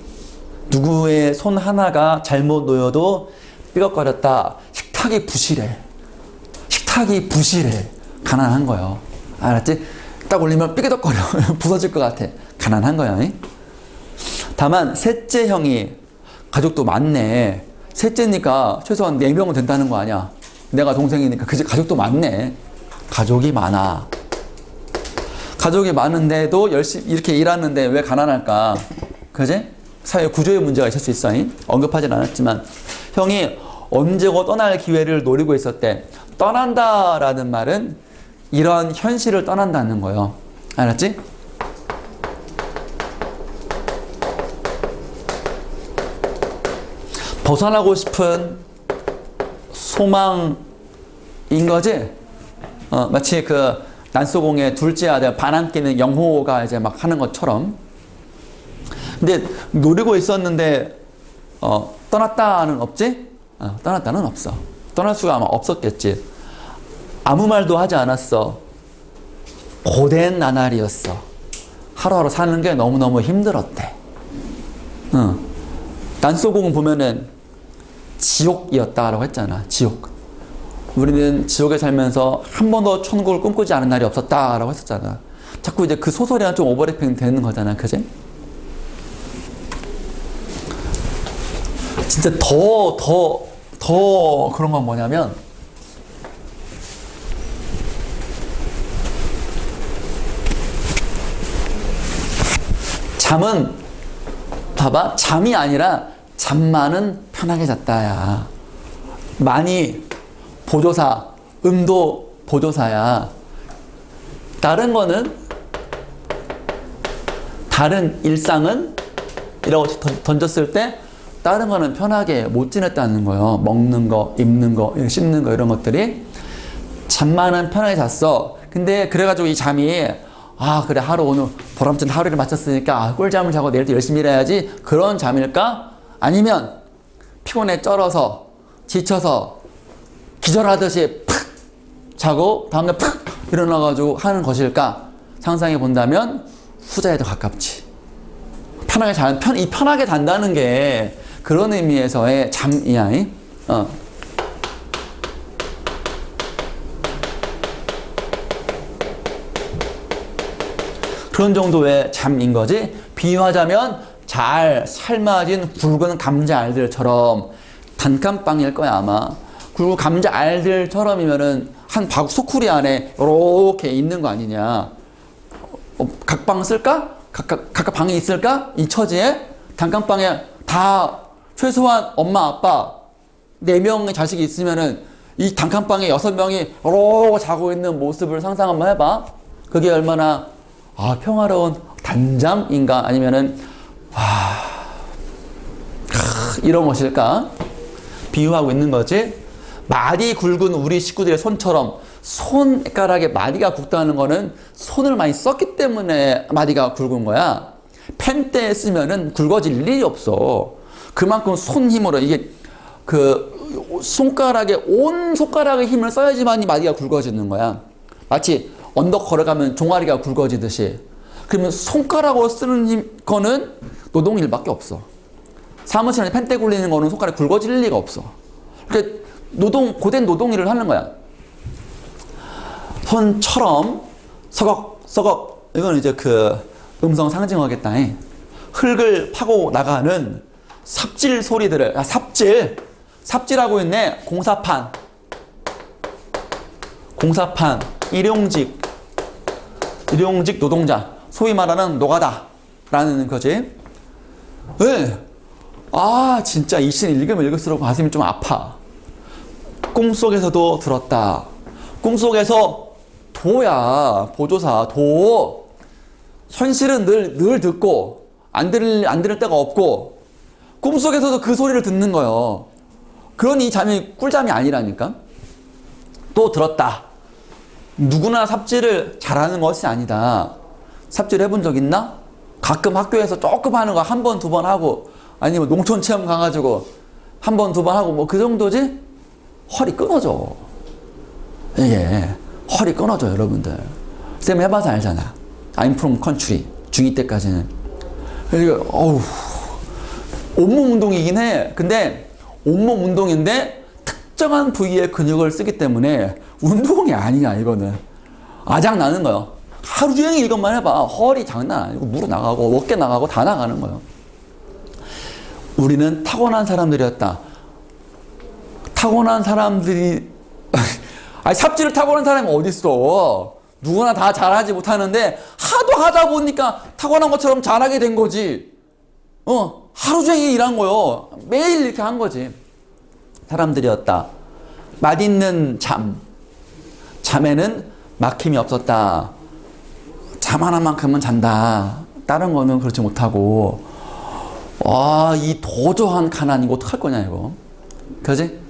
누구의 손 하나가 잘못 놓여도 삐걱거렸다. 식탁이 부실해. 식탁이 부실해. 가난한 거요. 알았지? 딱 올리면 삐그덕거려. 부서질 것 같아. 가난한 거야. 다만 셋째 형이 가족도 많네. 셋째니까 최소한 4명은 된다는 거 아니야. 내가 동생이니까 그지 가족도 많네. 가족이 많아. 가족이 많은데도 열심히 이렇게 일하는데 왜 가난할까? 그지? 사회 구조의 문제가 있을 수 있어. 언급하진 않았지만 형이 언제고 떠날 기회를 노리고 있었대. 떠난다라는 말은 이런 현실을 떠난다는 거예요. 알았지? 벗어나고 싶은 소망인 거지? 마치 그 난소공의 둘째 아들 반항기는 영호가 이제 막 하는 것처럼. 근데 노리고 있었는데 떠났다는 없지? 떠났다는 없어. 떠날 수가 아마 없었겠지. 아무 말도 하지 않았어. 고된 나날이었어. 하루하루 사는 게 너무너무 힘들었대. 난소공 보면은 지옥이었다라고 했잖아. 지옥. 우리는 지옥에 살면서 한 번도 천국을 꿈꾸지 않은 날이 없었다라고 했었잖아. 자꾸 이제 그 소설이랑 좀 오버래핑 되는 거잖아. 그지? 진짜 더 그런 건 뭐냐면 잠은 봐봐. 잠이 아니라 잠만은 편하게 잤다야. 많이 보조사, 음도 보조사야. 다른 거는 다른 일상은 이라고 던졌을 때 다른 거는 편하게 못 지냈다는 거예요. 먹는 거, 입는 거, 씻는 거 이런 것들이. 잠만은 편하게 잤어. 근데 그래가지고 이 잠이 그래 하루 오늘 보람찬 하루를 마쳤으니까 꿀잠을 자고 내일 또 열심히 일해야지. 그런 잠일까? 아니면 피곤에 쩔어서 지쳐서 기절하듯이 팍 자고 다음날 팍 일어나가지고 하는 것일까? 상상해 본다면 후자에 더 가깝지. 편하게 편하게 잔다는 게 그런 의미에서의 잠이야. 그런 정도의 잠인 거지. 비유하자면 잘 삶아진 굵은 감자 알들처럼 단칸방일 거야 아마. 그리고 감자 알들처럼이면은 한 소쿠리 안에 이렇게 있는 거 아니냐. 각 방 쓸까? 각각 방이 있을까? 이 처지에 단칸방에 다 최소한 엄마 아빠 4명의 자식이 있으면은 이 단칸방에 6명이 이러고 자고 있는 모습을 상상 한번 해봐. 그게 얼마나 평화로운 단잠인가 아니면은 이런 것일까? 비유하고 있는 거지. 마디 굵은 우리 식구들의 손처럼 손가락에 마디가 굵다는 거는 손을 많이 썼기 때문에 마디가 굵은 거야. 펜때 쓰면은 굵어질 일이 없어. 그만큼 손 힘으로 이게 그 손가락에 온 손가락의 힘을 써야지만 이 마디가 굵어지는 거야. 마치 언덕 걸어가면 종아리가 굵어지듯이. 그러면 손가락으로 쓰는 거는 노동일밖에 없어. 사무실에 펜때 굴리는 거는 손가락이 굵어질 리가 없어. 그러니까 고된 노동일을 하는 거야. 손처럼 서걱서걱, 이건 이제 그 음성 상징어겠다. 흙을 파고 나가는 삽질 소리들을, 삽질하고 있네. 공사판, 일용직 노동자, 소위 말하는 노가다라는 거지. 네. 아, 진짜 이 시는 읽으면 읽을수록 가슴이 좀 아파. 꿈속에서도 들었다. 꿈속에서 도야, 보조사, 도. 현실은 늘 듣고, 안 들을 때가 없고, 꿈속에서도 그 소리를 듣는 거예요. 그러니 잠이 꿀잠이 아니라니까. 또 들었다. 누구나 삽질을 잘하는 것이 아니다. 삽질 해본 적 있나? 가끔 학교에서 조금 하는 거 한 번, 두 번 하고, 아니면 농촌 체험 가가지고 한 번, 두 번 하고 뭐 그 정도지? 허리 끊어져. 이게 허리 끊어져, 여러분들. 쌤 해봐서 알잖아. I'm from country. 중2 때까지는. 그러니까 온몸 운동이긴 해. 근데 온몸 운동인데 특정한 부위의 근육을 쓰기 때문에 운동이 아니야, 이거는. 아작 나는 거요. 하루 종일 이것만 해봐. 허리 장난 아니고 무릎 나가고 어깨 나가고 다 나가는 거예요. 우리는 타고난 사람들이었다. 타고난 사람들이 아니 삽질을 타고난 사람이 어딨어. 누구나 다 잘하지 못하는데 하도 하다 보니까 타고난 것처럼 잘하게 된 거지. 하루 종일 일한 거요. 매일 이렇게 한 거지. 사람들이었다. 맛있는 잠에는 막힘이 없었다. 잠 하나만큼은 잔다. 다른 거는 그렇지 못하고. 와, 이 도저한 가난 이거 어떡할 거냐 이거. 그지?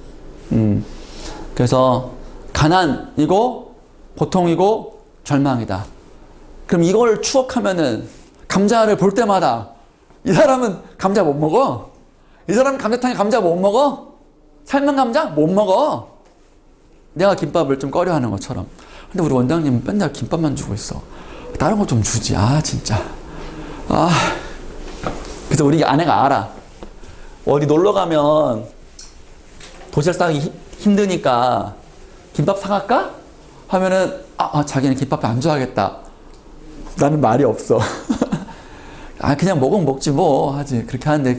그래서 가난이고 고통이고 절망이다. 그럼 이걸 추억하면은 감자를 볼 때마다 이 사람은 감자 못 먹어? 이 사람은 감자탕에 감자 못 먹어? 삶은 감자 못 먹어? 내가 김밥을 좀 꺼려하는 것처럼. 근데 우리 원장님은 맨날 김밥만 주고 있어. 다른 거 좀 주지. 아 진짜. 그래서 우리 아내가 알아. 어디 놀러 가면 도시락 싸기 힘드니까 김밥 사갈까? 하면은 자기는 김밥 안 좋아하겠다. 나는 말이 없어. 그냥 먹으면 먹지 뭐 하지. 그렇게 하는데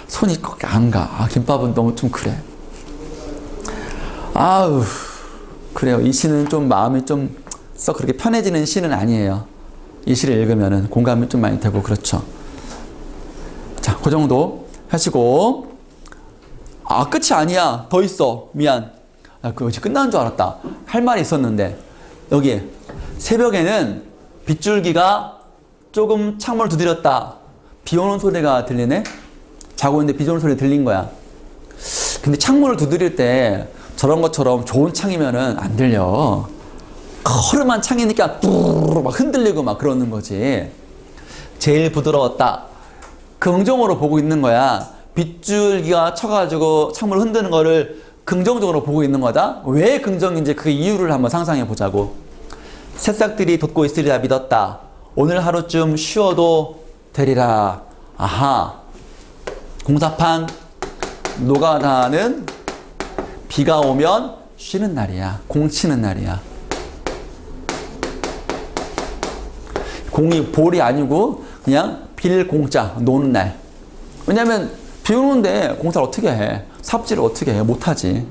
손이 거기 안 가. 김밥은 너무 좀 그래. 그래요. 이 시는 좀 마음이 좀 썩 그렇게 편해지는 시는 아니에요. 이 시를 읽으면은 공감이 좀 많이 되고 그렇죠. 자, 그 정도 하시고. 끝이 아니야. 더 있어. 미안. 그거 이제 끝난 줄 알았다. 할 말이 있었는데. 여기 새벽에는 빗줄기가 조금 창문을 두드렸다. 비 오는 소리가 들리네. 자고 있는데 비 오는 소리 들린 거야. 근데 창문을 두드릴 때 저런 것처럼 좋은 창이면은 안 들려. 허름한 창이니까 뚜루루루 막 흔들리고 막 그러는 거지. 제일 부드러웠다. 긍정으로 보고 있는 거야. 빗줄기가 쳐가지고 창문을 흔드는 거를 긍정적으로 보고 있는 거다. 왜 긍정인지 그 이유를 한번 상상해 보자고. 새싹들이 돋고 있으리라 믿었다. 오늘 하루쯤 쉬어도 되리라. 아하. 공사판 노가다는 비가 오면 쉬는 날이야. 공 치는 날이야. 공이 볼이 아니고 그냥 빌 공짜 노는 날. 왜냐면 비 오는데 공사를 어떻게 해? 삽질을 어떻게 해? 못하지.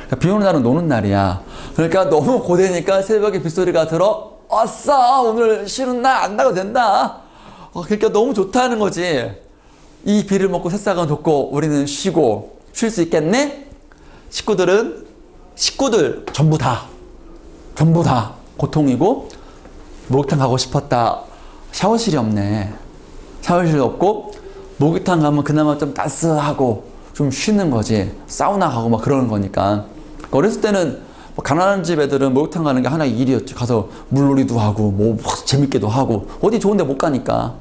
그러니까 비 오는 날은 노는 날이야. 그러니까 너무 고되니까 새벽에 빗소리가 들어. 아싸, 오늘 쉬는 날 안 나가도 된다. 그러니까 너무 좋다는 거지. 이 비를 먹고 새싹은 돋고 우리는 쉬고 쉴 수 있겠네? 식구들 전부 다 고통이고 목욕탕 가고 싶었다. 샤워실이 없네. 샤워실이 없고 목욕탕 가면 그나마 좀 따스하고 좀 쉬는 거지. 사우나 가고 막 그러는 거니까. 어렸을 때는 뭐 가난한 집 애들은 목욕탕 가는 게 하나의 일이었지. 가서 물놀이도 하고 뭐 재밌게도 하고 어디 좋은 데 못 가니까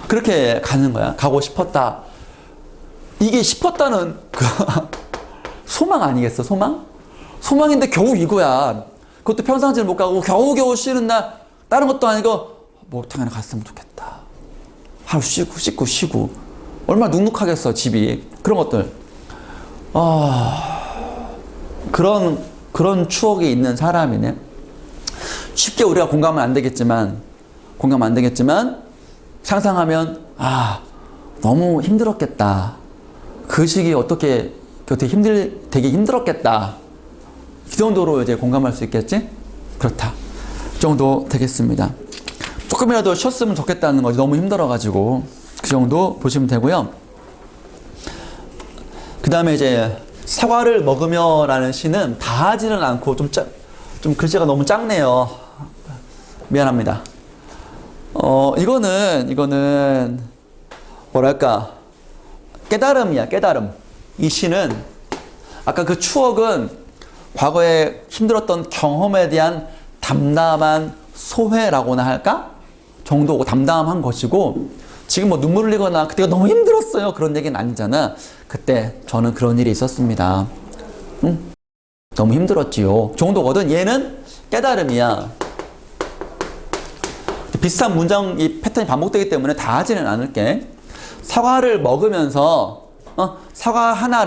그렇게 가는 거야. 가고 싶었다. 이게 싶었다는 그 소망 아니겠어? 소망? 소망인데 겨우 이거야. 그것도 평상시에 못 가고 겨우겨우 쉬는 날 다른 것도 아니고 목욕탕에 갔으면 좋겠다. 하루 씻고 얼마나 눅눅하겠어 집이. 그런 것들. 그런 추억이 있는 사람이네. 쉽게 우리가 공감은 안 되겠지만 상상하면 너무 힘들었겠다. 그 시기 어떻게 되게 힘들었겠다. 그 정도로 이제 공감할 수 있겠지? 그렇다. 그 정도 되겠습니다. 조금이라도 쉬었으면 좋겠다는 거지. 너무 힘들어가지고. 그 정도 보시면 되고요. 그 다음에 이제 사과를 먹으며 라는 시는 다 하지는 않고 좀 글씨가 너무 작네요. 미안합니다. 이거는 뭐랄까 깨달음이야. 깨달음. 이 시는 아까 그 추억은 과거에 힘들었던 경험에 대한 담담한 소회라고나 할까? 정도고 담담한 것이고, 지금 뭐 눈물 흘리거나 그때가 너무 힘들었어요 그런 얘기는 아니잖아. 그때 저는 그런 일이 있었습니다. 너무 힘들었지요. 정도거든. 얘는 깨달음이야. 비슷한 문장 이 패턴이 반복되기 때문에 다 하지는 않을게. 사과를 먹으면서 사과 하나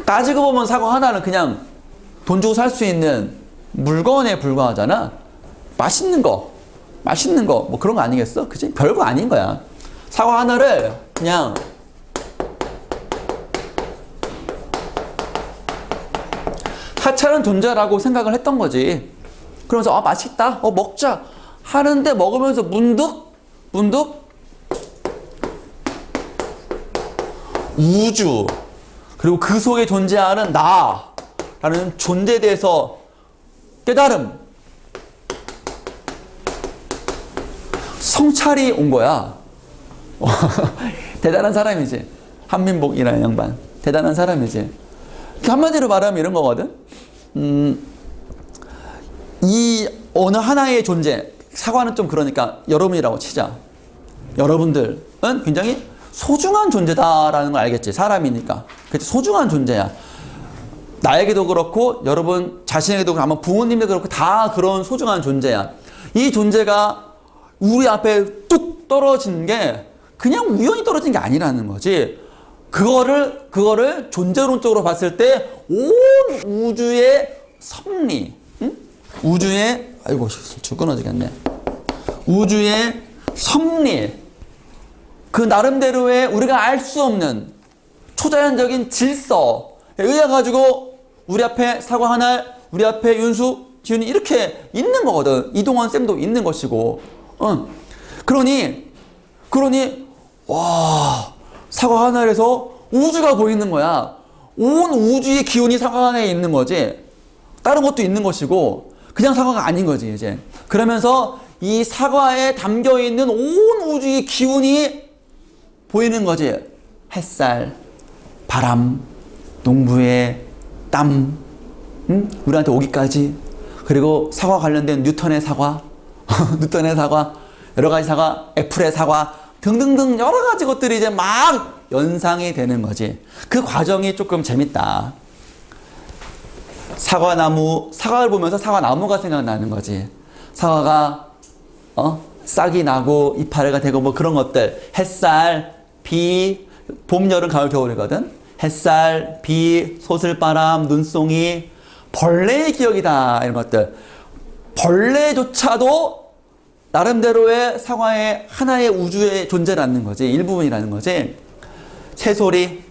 따지고 보면 사과 하나는 그냥 돈 주고 살 수 있는 물건에 불과하잖아. 맛있는 거 뭐 그런 거 아니겠어? 그치? 별거 아닌 거야. 사과 하나를 그냥 하찮은 존재라고 생각을 했던 거지. 그러면서 맛있다, 먹자 하는데 먹으면서 문득 우주 그리고 그 속에 존재하는 나라는 존재에 대해서 깨달음, 성찰이 온 거야. 대단한 사람이지. 한민복이라는 양반 대단한 사람이지. 한마디로 말하면 이런 거거든. 이 어느 하나의 존재, 사과는 좀 그러니까 여러분이라고 치자. 여러분들은 굉장히 소중한 존재다라는 걸 알겠지. 사람이니까. 그치? 소중한 존재야. 나에게도 그렇고 여러분 자신에게도 그렇고 아마 부모님도 그렇고 다 그런 소중한 존재야. 이 존재가 우리 앞에 뚝 떨어진 게 그냥 우연히 떨어진 게 아니라는 거지. 그거를 존재론적으로 봤을 때 온 우주의 섭리, 우주의 줄 끊어지겠네. 우주의 섭리, 그 나름대로의 우리가 알 수 없는 초자연적인 질서에 의해 가지고 우리 앞에 사과 하나, 우리 앞에 윤수, 지훈이 이렇게 있는 거거든. 이동원 쌤도 있는 것이고, 그러니 와, 사과 하나에서 우주가 보이는 거야. 온 우주의 기운이 사과 하나에 있는 거지. 다른 것도 있는 것이고 그냥 사과가 아닌 거지 이제. 그러면서 이 사과에 담겨 있는 온 우주의 기운이 보이는 거지. 햇살, 바람, 농부의 땀, 우리한테 오기까지. 그리고 사과 관련된 뉴턴의 사과, 뉴턴의 사과, 여러 가지 사과, 애플의 사과 등등등 여러 가지 것들이 이제 막 연상이 되는 거지. 그 과정이 조금 재밌다. 사과를 보면서 사과나무가 생각나는 거지. 사과가 싹이 나고 이파리가 되고 뭐 그런 것들. 햇살, 비, 봄, 여름, 가을, 겨울이거든. 햇살, 비, 소슬바람, 눈송이, 벌레의 기억이다. 이런 것들. 벌레조차도 나름대로의 사과의 하나의 우주의 존재라는 거지. 일부분이라는 거지. 새소리,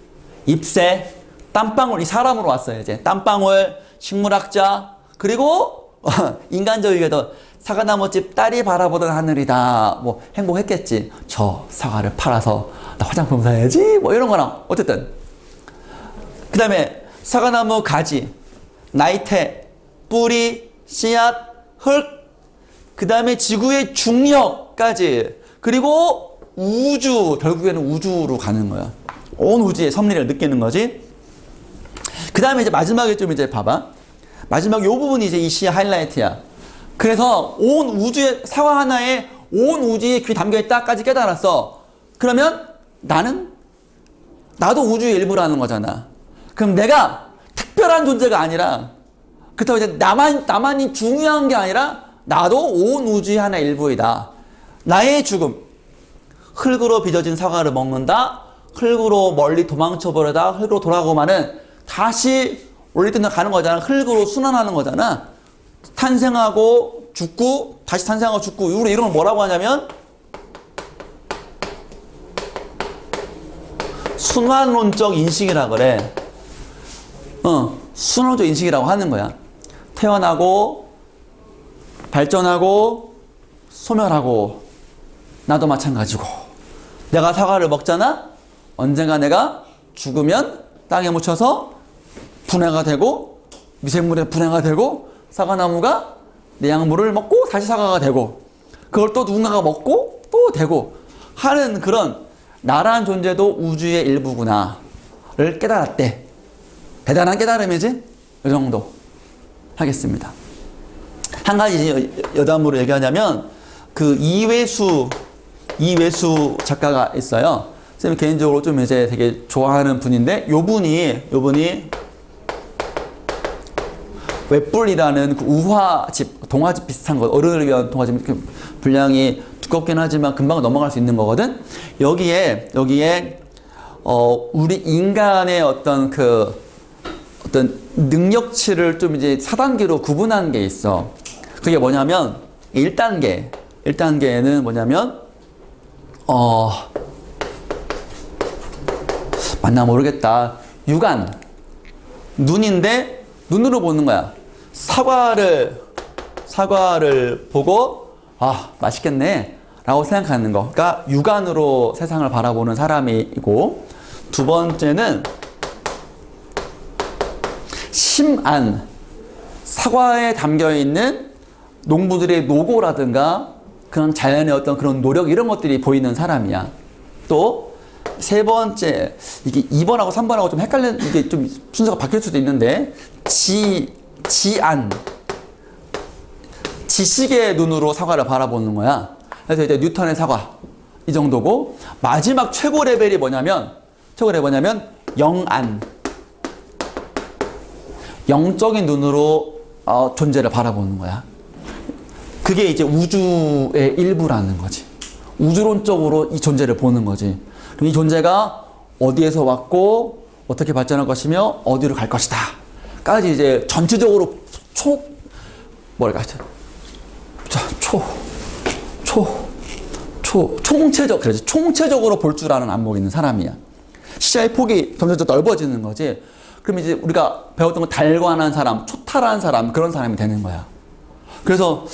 잎새, 땀방울, 이 사람으로 왔어요. 이제 땀방울, 식물학자, 그리고 인간적이게도 사과나무집 딸이 바라보던 하늘이다. 뭐 행복했겠지. 저 사과를 팔아서 나 화장품 사야지. 뭐 이런 거랑 어쨌든. 그 다음에 사과나무 가지, 나이테, 뿌리, 씨앗, 흙, 그 다음에 지구의 중력까지, 그리고 우주, 결국에는 우주로 가는 거야. 온 우주의 섭리를 느끼는 거지. 그 다음에 이제 마지막에 좀 이제 봐봐. 마지막 요 부분이 이제 이 시의 하이라이트야. 그래서 온 우주의, 사과 하나에 온 우주의 귀 담겨있다까지 깨달았어. 그러면 나도 우주의 일부라는 거잖아. 그럼 내가 특별한 존재가 아니라, 그렇다고 이제 나만이 중요한 게 아니라, 나도 온 우주의 하나의 일부이다. 나의 죽음. 흙으로 빚어진 사과를 먹는다. 흙으로 멀리 도망쳐버려다. 흙으로 돌아오고만은 다시 올리트나 가는 거잖아. 흙으로 순환하는 거잖아. 탄생하고 죽고 다시 탄생하고 죽고. 우리 이런 걸 뭐라고 하냐면 순환론적 인식이라 그래. 순환론적 인식이라고 하는 거야. 태어나고 발전하고 소멸하고, 나도 마찬가지고. 내가 사과를 먹잖아. 언젠가 내가 죽으면 땅에 묻혀서 분해가 되고, 미생물에 분해가 되고, 사과나무가 내 약물을 먹고 다시 사과가 되고, 그걸 또 누군가가 먹고 또 되고 하는 그런 나란 존재도 우주의 일부구나를 깨달았대. 대단한 깨달음이지? 이 정도 하겠습니다. 한 가지 여담으로 얘기하자면, 그 이회수 작가가 있어요. 선생님 개인적으로 좀 이제 되게 좋아하는 분인데, 요 분이 웹불이라는 그 우화집, 동화집 비슷한 거, 어른을 위한 동화집, 분량이 두껍긴 하지만 금방 넘어갈 수 있는 거거든. 여기에 우리 인간의 어떤 능력치를 좀 이제 4단계로 구분한 게 있어. 그게 뭐냐면 1단계는 뭐냐면 맞나 모르겠다. 육안, 눈인데 눈으로 보는 거야. 사과를 보고 맛있겠네 라고 생각하는 거가 육안으로 세상을 바라보는 사람이고, 두 번째는 심안, 사과에 담겨있는 농부들의 노고라든가 그런 자연의 어떤 그런 노력, 이런 것들이 보이는 사람이야. 또 세 번째, 이게 2번하고 3번하고 좀 헷갈리는, 이게 좀 순서가 바뀔 수도 있는데, 지안, 지식의 눈으로 사과를 바라보는 거야. 그래서 이제 뉴턴의 사과, 이 정도고, 마지막 최고 레벨이 뭐냐면 영안, 영적인 눈으로 존재를 바라보는 거야. 그게 이제 우주의 일부라는 거지. 우주론적으로 이 존재를 보는 거지. 그럼 이 존재가 어디에서 왔고 어떻게 발전할 것이며 어디로 갈 것이다 까지 이제 전체적으로 총체적으로 볼 줄 아는 안목이 있는 사람이야. 시야의 폭이 점점 더 넓어지는 거지. 그럼 이제 우리가 배웠던 거 달관한 사람, 초탈한 사람, 그런 사람이 되는 거야. 그래서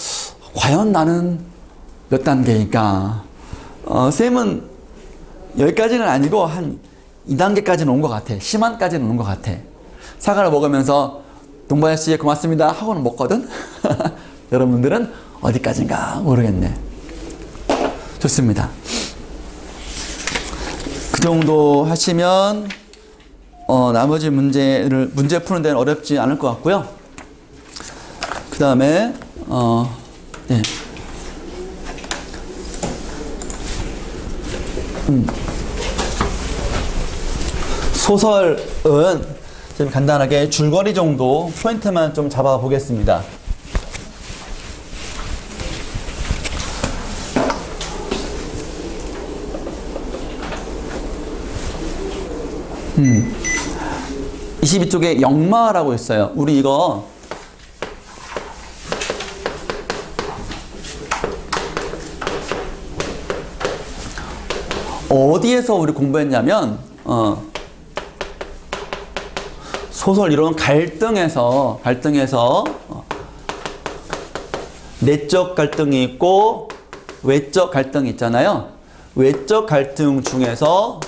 과연 나는 몇 단계일까? 쌤은 여기까지는 아니고 한 2단계까지는 온 것 같아. 심한까지는 온 것 같아. 사과를 먹으면서 동바야 씨 고맙습니다 하고는 먹거든. 여러분들은 어디까지인가 모르겠네. 좋습니다. 그 정도 하시면 나머지 문제 푸는 데는 어렵지 않을 것 같고요. 그 다음에 네. 소설은 좀 간단하게 줄거리 정도 포인트만 좀 잡아 보겠습니다. 음. 22쪽에 역마라고 있어요. 우리 이거 어디에서 우리 공부했냐면 소설 이론 갈등에서 내적 갈등이 있고 외적 갈등이 있잖아요. 외적 갈등 중에서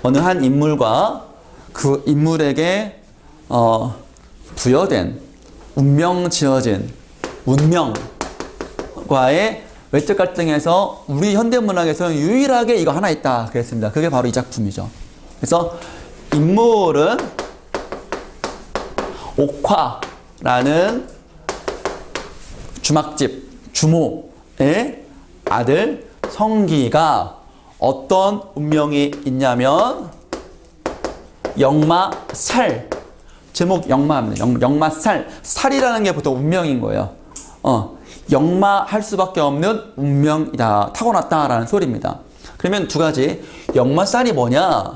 어느 한 인물과 그 인물에게 부여된 운명 지어진 운명과의 외적 갈등에서 우리 현대문학에서는 유일하게 이거 하나 있다 그랬습니다. 그게 바로 이 작품이죠. 그래서 인물은 옥화라는 주막집 주모의 아들 성기가 어떤 운명이 있냐면 역마살, 제목 역마입니다. 역마살, 살이라는 게 보통 운명인 거예요. 역마할 수밖에 없는 운명이다, 타고났다라는 소리입니다. 그러면 두 가지, 역마살이 뭐냐?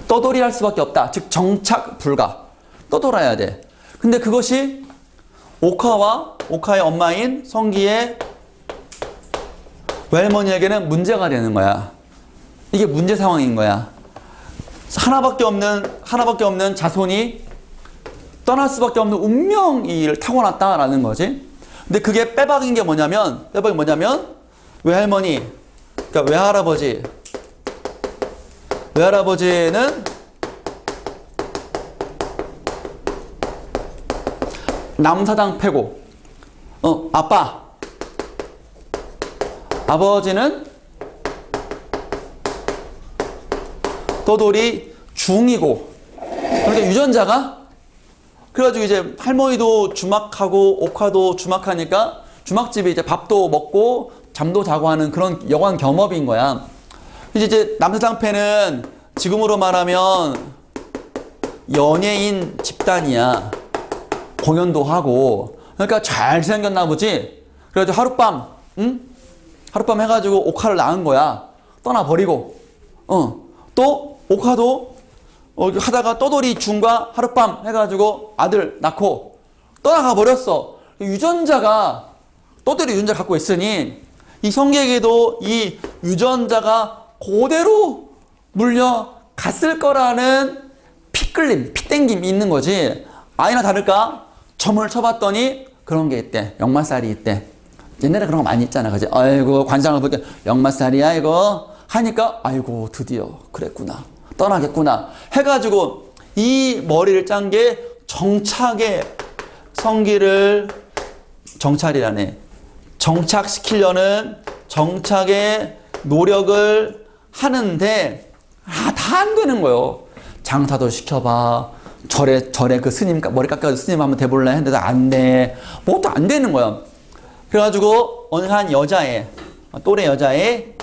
떠돌이 할 수밖에 없다. 즉 정착 불가. 떠돌아야 돼. 근데 그것이 옥화의 엄마인 성기의 외할머니에게는 문제가 되는 거야. 이게 문제 상황인 거야. 하나밖에 없는 자손이 떠날 수밖에 없는 운명을 타고났다라는 거지. 근데 그게 빼박인 게 뭐냐면 외할머니, 그러니까 외할아버지는 남사당 패고, 아버지는 떠돌이 중이고, 그러니까 유전자가, 그래가지고 이제 할머니도 주막하고 옥화도 주막하니까 주막집이 이제 밥도 먹고 잠도 자고 하는 그런 여관 겸업인 거야. 이제 남사당패는 지금으로 말하면 연예인 집단이야. 공연도 하고. 그러니까 잘생겼나 보지. 그래가지고 하룻밤 해가지고 옥화를 낳은 거야. 떠나버리고. 또 옥화도 하다가 떠돌이 중과 하룻밤 해가지고 아들 낳고 떠나가 버렸어. 떠돌이 유전자 갖고 있으니 이 성기에게도 이 유전자가 그대로 물려갔을 거라는 피땡김이 있는 거지. 아니나 다를까 점을 쳐봤더니 그런 게 있대. 역마살이 있대. 옛날에 그런 거 많이 있잖아. 그지? 아이고, 관상을 보니까 역마살이야 이거 하니까 아이고, 드디어 그랬구나, 떠나겠구나 해가지고 이 머리를 짠 게 정착의 성기를 정착시키려는 정착의 노력을 하는데 다 안 되는 거예요. 장사도 시켜봐. 절에 그 스님 머리 깎아서 스님 한번 대볼래 했는데도 안 돼. 뭐도 안 되는 거야. 그래가지고 어느 한 또래 여자의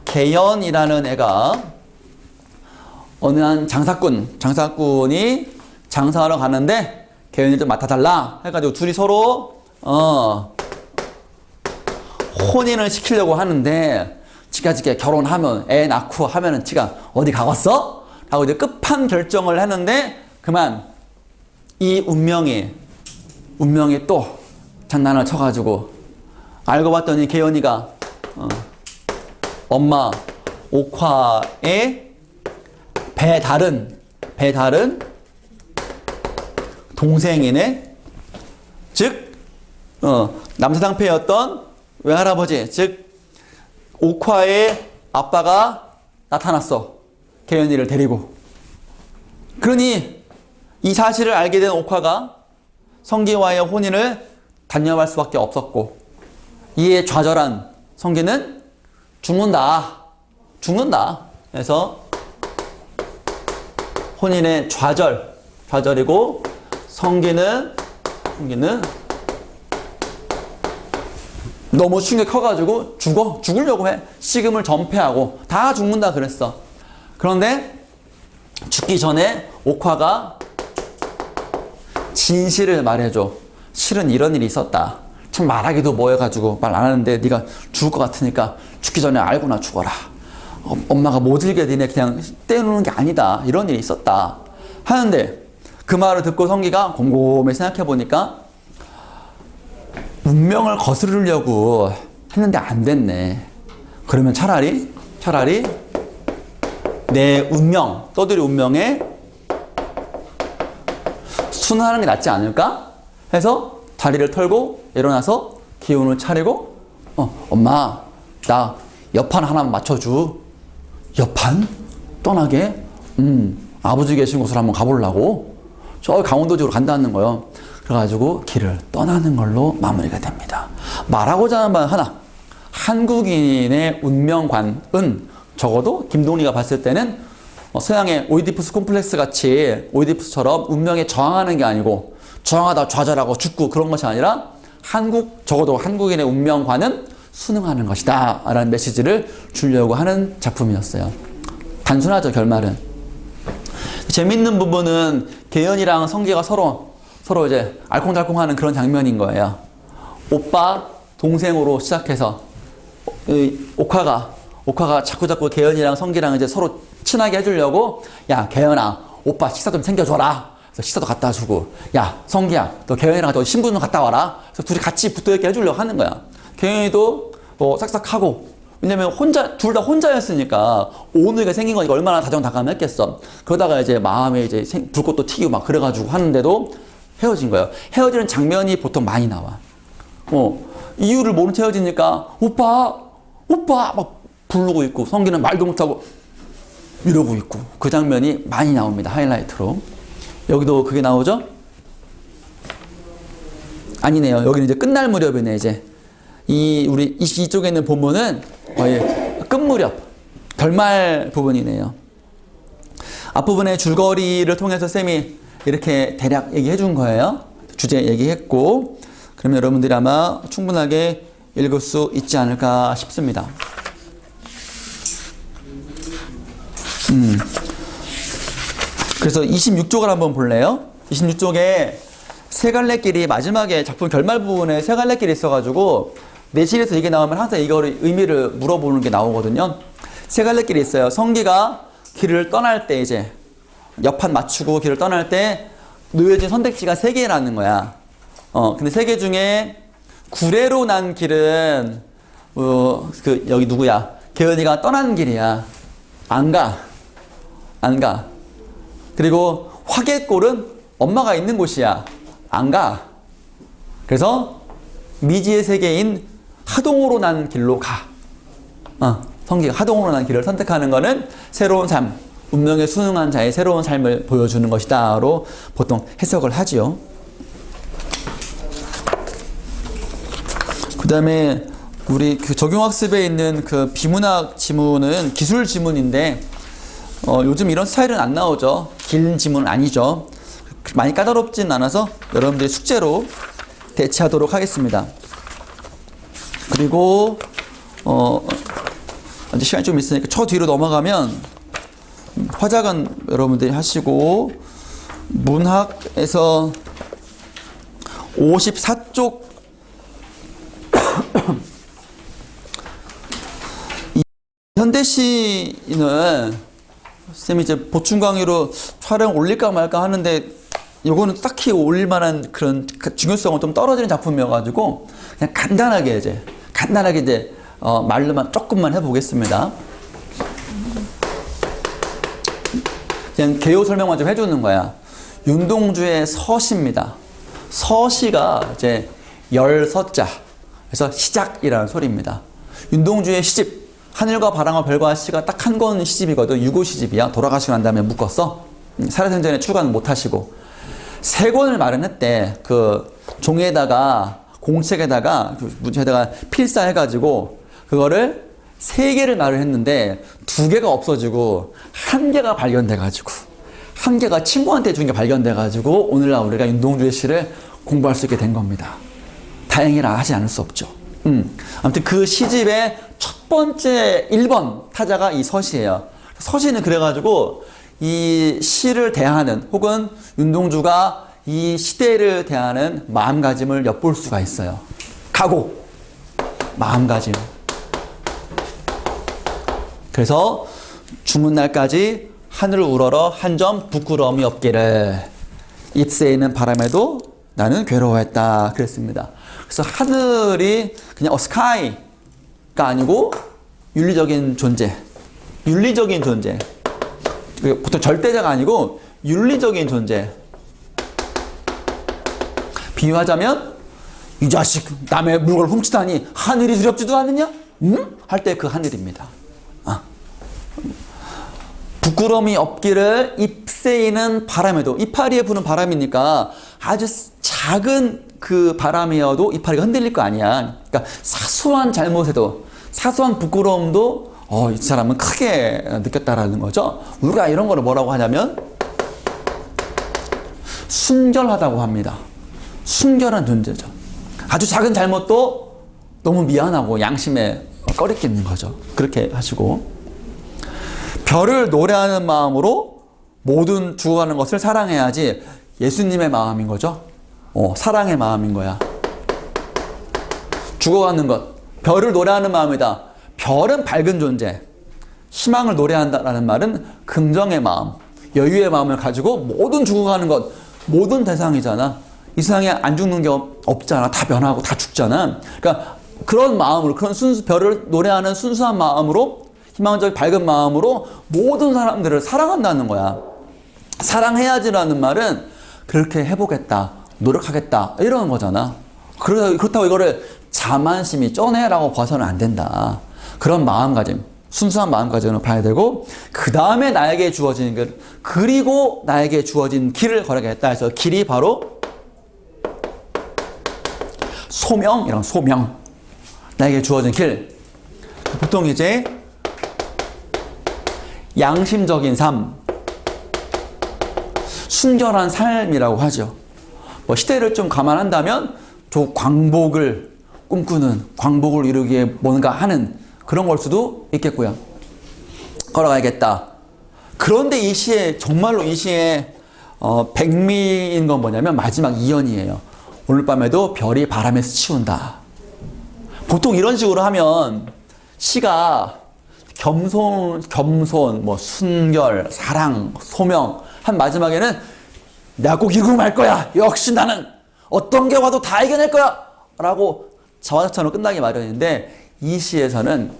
개연이라는 애가 어느 한 장사꾼이 장사하러 가는데 개연이 좀 맡아달라 해가지고 둘이 서로 혼인을 시키려고 하는데 지가 결혼하면 애 낳고 하면은 지가 어디 가겠어? 라고 이제 끝판 결정을 했는데 그만 이 운명이 또 장난을 쳐가지고 알고 봤더니 개연이가 엄마 옥화의 배다른 동생이네. 즉 남사당패였던 외할아버지, 즉 옥화의 아빠가 나타났어. 개연이를 데리고. 그러니 이 사실을 알게 된 옥화가 성기와의 혼인을 단념할 수밖에 없었고, 이에 좌절한 성기는 죽는다. 그래서 혼인의 좌절이고 성기는 너무 충격이 커가지고 죽으려고 해. 식음을 전폐하고 다 죽는다 그랬어. 그런데 죽기 전에 옥화가 진실을 말해줘. 실은 이런 일이 있었다. 참 말하기도 뭐해가지고 말 안 하는데 네가 죽을 것 같으니까 죽기 전에 알고나 죽어라. 엄마가 못 일게 니네 그냥 떼어놓는 게 아니다. 이런 일이 있었다. 하는데 그 말을 듣고 성기가 곰곰이 생각해보니까 운명을 거스르려고 했는데 안 됐네. 그러면 차라리 내 운명, 떠들이 운명에 순응하는 게 낫지 않을까? 해서 다리를 털고 일어나서 기운을 차리고 엄마 나 여판 하나만 맞춰줘. 여판? 떠나게? 아버지 계신 곳으로 한번 가보려고. 저 강원도 쪽으로 간다는 거예요. 그래가지고 길을 떠나는 걸로 마무리가 됩니다. 말하고자 하는 바는 하나. 한국인의 운명관은 적어도 김동리가 봤을 때는 서양의 오이디푸스 콤플렉스 같이 오이디푸스처럼 운명에 저항하는 게 아니고 저항하다 좌절하고 죽고 그런 것이 아니라 적어도 한국인의 운명관은 순응하는 것이다 라는 메시지를 주려고 하는 작품이었어요. 단순하죠, 결말은. 재밌는 부분은 계연이랑 성기가 서로 이제 알콩달콩하는 그런 장면인 거예요. 오빠, 동생으로 시작해서 옥화가 자꾸 계연이랑 성기랑 이제 서로 친하게 해주려고, 야, 계연아, 오빠 식사 좀 챙겨줘라. 그래서 식사도 갖다 주고, 야, 성기야, 너 계연이랑 같이 신분 좀 갔다 와라. 그래서 둘이 같이 붙어있게 해주려고 하는 거야. 계연이도 뭐 싹싹하고, 왜냐면 둘 다 혼자였으니까 오늘가 생긴 거니까 얼마나 다정다감했겠어. 그러다가 이제 마음에 이제 불꽃도 튀기고 막 그래가지고 하는데도 헤어진 거예요. 헤어지는 장면이 보통 많이 나와. 이유를 모른 채 헤어지니까 오빠 막 부르고 있고 성기는 말도 못하고 이러고 있고 그 장면이 많이 나옵니다. 하이라이트로. 여기도 그게 나오죠? 아니네요. 여기는 이제 끝날 무렵이네. 이제 우리 이쪽에 있는 본문은 거의 끝 무렵 결말 부분이네요. 앞부분의 줄거리를 통해서 쌤이 이렇게 대략 얘기해 준 거예요. 주제 얘기했고, 그러면 여러분들이 아마 충분하게 읽을 수 있지 않을까 싶습니다. 그래서 26쪽을 한번 볼래요? 26쪽에 세 갈래 길이 마지막에 작품 결말 부분에 세 갈래 길이 있어가지고 내실에서 이게 나오면 항상 이거를 의미를 물어보는 게 나오거든요. 세 갈래 길이 있어요. 성기가 길을 떠날 때 이제 옆판 맞추고 길을 떠날 때 놓여진 선택지가 세 개라는 거야. 근데 세 개 중에 구례로 난 길은 여기 누구야? 계연이가 떠난 길이야. 안 가. 그리고 화개골은 엄마가 있는 곳이야. 안 가. 그래서 미지의 세계인 하동으로 난 길로 가. 성기가 하동으로 난 길을 선택하는 거는 새로운 삶, 운명에 순응한 자의 새로운 삶을 보여주는 것이다로 보통 해석을 하지요. 그 다음에 우리 그 적용학습에 있는 그 비문학 지문은 기술 지문인데 요즘 이런 스타일은 안 나오죠. 긴 지문은 아니죠. 많이 까다롭진 않아서 여러분들이 숙제로 대체하도록 하겠습니다. 그리고 이제 시간이 좀 있으니까 저 뒤로 넘어가면 화작은 여러분들이 하시고 문학에서 54쪽 현대시는 쌤이 이제 보충 강의로 촬영 올릴까 말까 하는데 요거는 딱히 올릴 만한 그런 중요성은 좀 떨어지는 작품이어가지고 그냥 간단하게 이제 말로만 조금만 해보겠습니다. 그냥 개요 설명만 좀 해주는 거야. 윤동주의 서시입니다. 서시가 이제 열서자, 그래서 시작이라는 소리입니다. 윤동주의 시집, 하늘과 바람과 별과 시가 딱 한 권 시집이거든. 유고 시집이야. 돌아가시고 난 다음에 묶었어. 살아생전에 출간 못 하시고. 세 권을 마련했대. 그 종이에다가, 공책에다가, 문체에다가 필사해가지고, 그거를 세 개를 마련했는데, 두 개가 없어지고, 한 개가 발견돼가지고, 한 개가 친구한테 준 게 발견돼가지고, 오늘날 우리가 윤동주의 시를 공부할 수 있게 된 겁니다. 다행이라 하지 않을 수 없죠. 아무튼 그 시집의 첫 번째 1번 타자가 이 서시예요. 서시는 그래가지고 이 시를 대하는 혹은 윤동주가 이 시대를 대하는 마음가짐을 엿볼 수가 있어요. 각오, 마음가짐. 그래서 죽는 날까지 하늘을 우러러 한 점 부끄러움이 없기를, 잎새이는 바람에도 나는 괴로워했다 그랬습니다. 그래서 하늘이 그냥 sky가 아니고 윤리적인 존재, 보통 절대자가 아니고 윤리적인 존재. 비유하자면 이 자식 남의 물건을 훔치다니 하늘이 두렵지도 않느냐? 응? 할 때 그 하늘입니다. 부끄러움이 없기를 잎새이는 바람에도, 이파리에 부는 바람이니까 아주 작은 그 바람이어도 이파리가 흔들릴 거 아니야. 그러니까 사소한 잘못에도, 사소한 부끄러움도 이 사람은 크게 느꼈다라는 거죠. 우리가 이런 거를 뭐라고 하냐면 순결하다고 합니다. 순결한 존재죠. 아주 작은 잘못도 너무 미안하고 양심에 꺼리끼는 거죠. 그렇게 하시고, 별을 노래하는 마음으로 모든 죽어가는 것을 사랑해야지. 예수님의 마음인 거죠. 사랑의 마음인 거야. 죽어가는 것, 별을 노래하는 마음이다. 별은 밝은 존재, 희망을 노래한다라는 말은 긍정의 마음, 여유의 마음을 가지고 모든 죽어가는 것, 모든 대상이잖아. 이 세상에 안 죽는 게 없잖아. 다 변하고 다 죽잖아. 그러니까 그런 마음으로, 그런 별을 노래하는 순수한 마음으로, 희망적 밝은 마음으로 모든 사람들을 사랑한다는 거야. 사랑해야지라는 말은 그렇게 해보겠다, 노력하겠다, 이런 거잖아. 그렇다고 이거를 자만심이 쩌네라고 봐서는 안 된다. 그런 마음가짐, 순수한 마음가짐을 봐야 되고, 그 다음에 나에게 주어진 길, 그리고 나에게 주어진 길을 걸어야겠다 해서 길이 바로 소명이랑 소명. 나에게 주어진 길. 보통 이제 양심적인 삶, 순결한 삶이라고 하죠. 뭐 시대를 좀 감안한다면 저 광복을 꿈꾸는, 광복을 이루기에 뭔가 하는 그런 걸 수도 있겠고요. 걸어가야겠다. 그런데 이 시에, 정말로 이 시에 백미인 건 뭐냐면 마지막 이연이에요. 오늘 밤에도 별이 바람에 스치운다. 보통 이런 식으로 하면 시가 겸손, 뭐 순결, 사랑, 소명 한 마지막에는 내가 꼭 이루고 말 거야. 역시 나는 어떤 게 와도 다 이겨낼 거야. 라고 자화자찬으로 끝나기 마련인데, 이 시에서는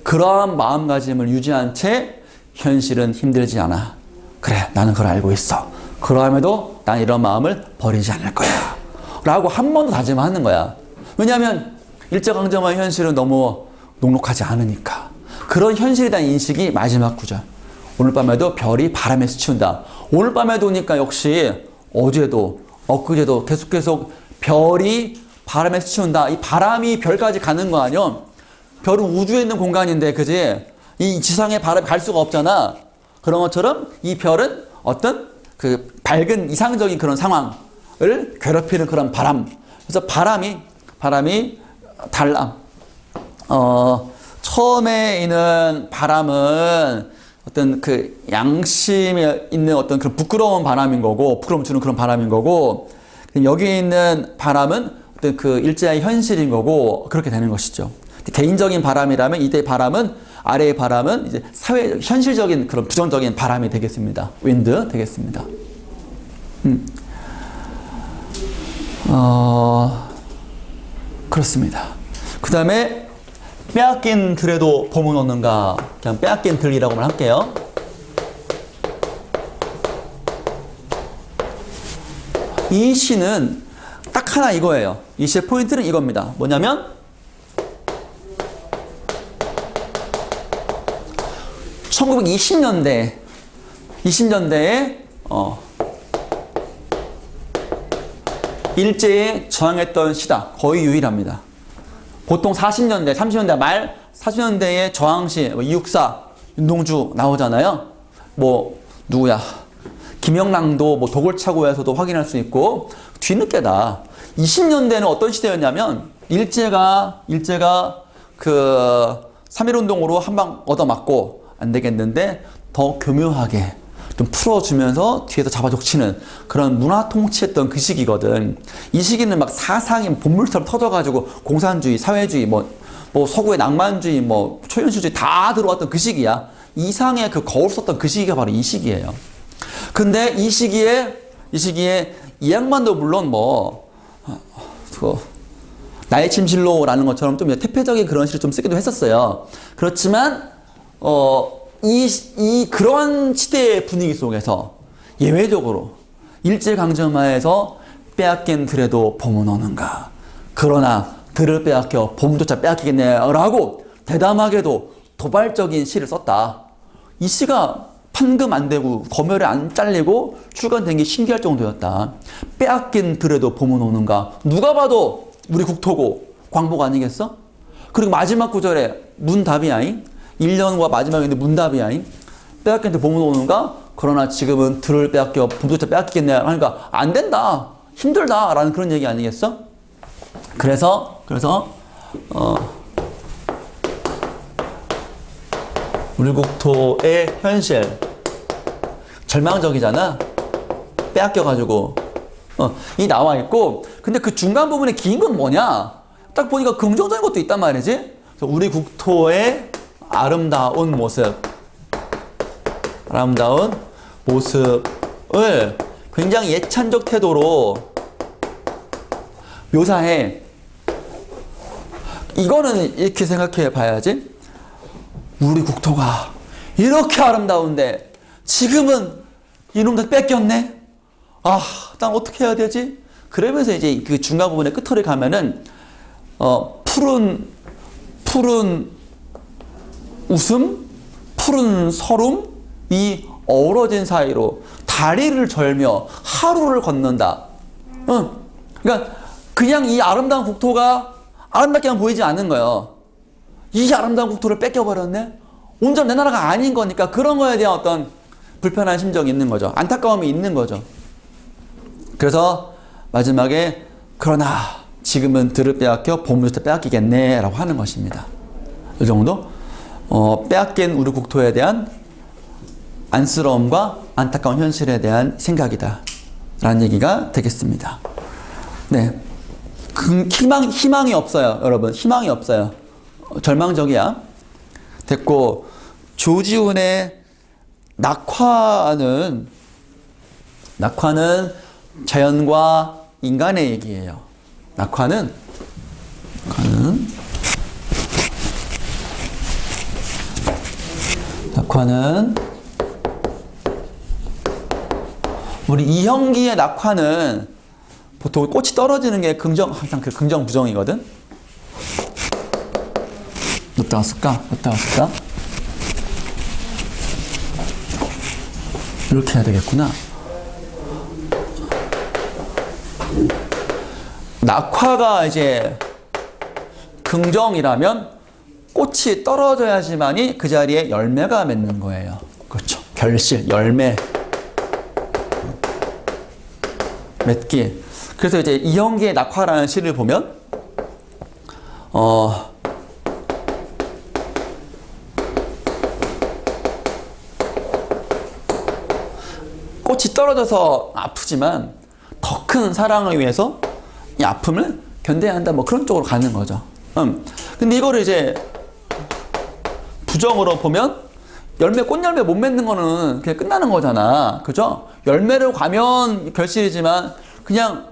그러한 마음가짐을 유지한 채 현실은 힘들지 않아. 그래, 나는 그걸 알고 있어. 그러함에도 난 이런 마음을 버리지 않을 거야. 라고 한 번 더 다짐하는 거야. 왜냐하면 일제강점기의 현실은 너무 녹록하지 않으니까. 그런 현실에 대한 인식이 마지막 구절. 오늘 밤에도 별이 바람에 스치운다. 오늘 밤에도 오니까 역시 어제도 엊그제도 계속 별이 바람에 스치운다. 이 바람이 별까지 가는 거 아니야? 별은 우주에 있는 공간인데, 그지? 이 지상에 바람이 갈 수가 없잖아. 그런 것처럼 이 별은 어떤 그 밝은 이상적인 그런 상황을 괴롭히는 그런 바람. 그래서 바람이 달라. 처음에 있는 바람은 어떤 그 양심에 있는 어떤 그런 부끄러운 바람인 거고, 부끄러움 주는 그런 바람인 거고, 여기 있는 바람은 어떤 그 일제의 현실인 거고, 그렇게 되는 것이죠. 개인적인 바람이라면 이때 바람은, 아래의 바람은 이제 사회, 현실적인 그런 부정적인 바람이 되겠습니다. 윈드 되겠습니다. 그렇습니다. 그 다음에 빼앗긴 들에도 봄은 오는가. 그냥 빼앗긴 들이라고만 할게요. 이 시는 딱 하나 이거예요. 이 시의 포인트는 이겁니다. 뭐냐면 1920년대에 일제에 저항했던 시다. 거의 유일합니다. 보통 40년대, 30년대 말 40년대에 저항시, 이육사, 윤동주 나오잖아요. 뭐 누구야? 김영랑도 뭐 도골차고에서도 확인할 수 있고, 뒤늦게다. 20년대는 어떤 시대였냐면 일제가 그 3.1운동으로 한 방 얻어맞고 안 되겠는데 더 교묘하게 좀 풀어주면서 뒤에서 잡아족치는 그런 문화 통치했던 그 시기거든. 이 시기는 막 사상이 본물처럼 터져가지고 공산주의, 사회주의, 뭐 서구의 낭만주의, 뭐 초현실주의 다 들어왔던 그 시기야. 이상의 그 거울 썼던 그 시기가 바로 이 시기예요. 근데 이 시기에 이 양반도 물론 나의 침실로라는 것처럼 좀 태폐적인 그런 시를 좀 쓰기도 했었어요. 그렇지만 그런 시대의 분위기 속에서 예외적으로 일제강점하에서 빼앗긴 들에도 봄은 오는가. 그러나 들을 빼앗겨 봄조차 빼앗기겠네 라고 대담하게도 도발적인 시를 썼다. 이 시가 판금 안 되고 검열이 안 잘리고 출간된 게 신기할 정도였다. 빼앗긴 들에도 봄은 오는가. 누가 봐도 우리 국토고 광복 아니겠어? 그리고 마지막 구절에 문답이야잉. 1년과 마지막인데 문답이야잉. 빼앗긴 들 봄은 오는가. 그러나 지금은 들을 빼앗겨 봄조차 빼앗기겠네 하니까 안 된다. 힘들다 라는 그런 얘기 아니겠어? 그래서 우리 국토의 현실 절망적이잖아. 빼앗겨가지고 이 나와 있고, 근데 그 중간 부분에 긴 건 뭐냐? 딱 보니까 긍정적인 것도 있단 말이지. 그래서 우리 국토의 아름다운 모습을 굉장히 예찬적 태도로 묘사해. 이거는 이렇게 생각해 봐야지. 우리 국토가 이렇게 아름다운데 지금은 이놈들 뺏겼네. 아, 난 어떻게 해야 되지? 그러면서 이제 그 중간 부분의 끝을 가면은 푸른 웃음, 푸른 서름이 어우러진 사이로 다리를 절며 하루를 걷는다. 그러니까 그냥 이 아름다운 국토가 아름답게만 보이지 않는 거예요. 이 아름다운 국토를 뺏겨버렸네? 온전 내 나라가 아닌 거니까 그런 거에 대한 어떤 불편한 심정이 있는 거죠. 안타까움이 있는 거죠. 그래서 마지막에 그러나 지금은 들을 빼앗겨 봄부터 빼앗기겠네 라고 하는 것입니다. 이 정도? 빼앗긴 우리 국토에 대한 안쓰러움과 안타까운 현실에 대한 생각이다 라는 얘기가 되겠습니다. 네, 희망이 없어요. 여러분, 희망이 없어요. 절망적이야. 됐고, 조지훈의 낙화는 자연과 인간의 얘기예요. 낙화는 우리 이형기의 낙화는 보통 꽃이 떨어지는 게 항상 그 긍정 부정이거든. 어디다 왔을까? 이렇게 해야 되겠구나. 낙화가 이제 긍정이라면 꽃이 떨어져야지만이 그 자리에 열매가 맺는 거예요. 그렇죠. 결실, 열매, 맺기. 그래서 이제 이형기의 낙화라는 시를 보면 꽃이 떨어져서 아프지만 더 큰 사랑을 위해서 이 아픔을 견뎌야 한다, 뭐 그런 쪽으로 가는 거죠. 근데 이거를 이제 부정으로 보면 꽃열매 못 맺는 거는 그냥 끝나는 거잖아. 그죠? 열매를 가면 결실이지만 그냥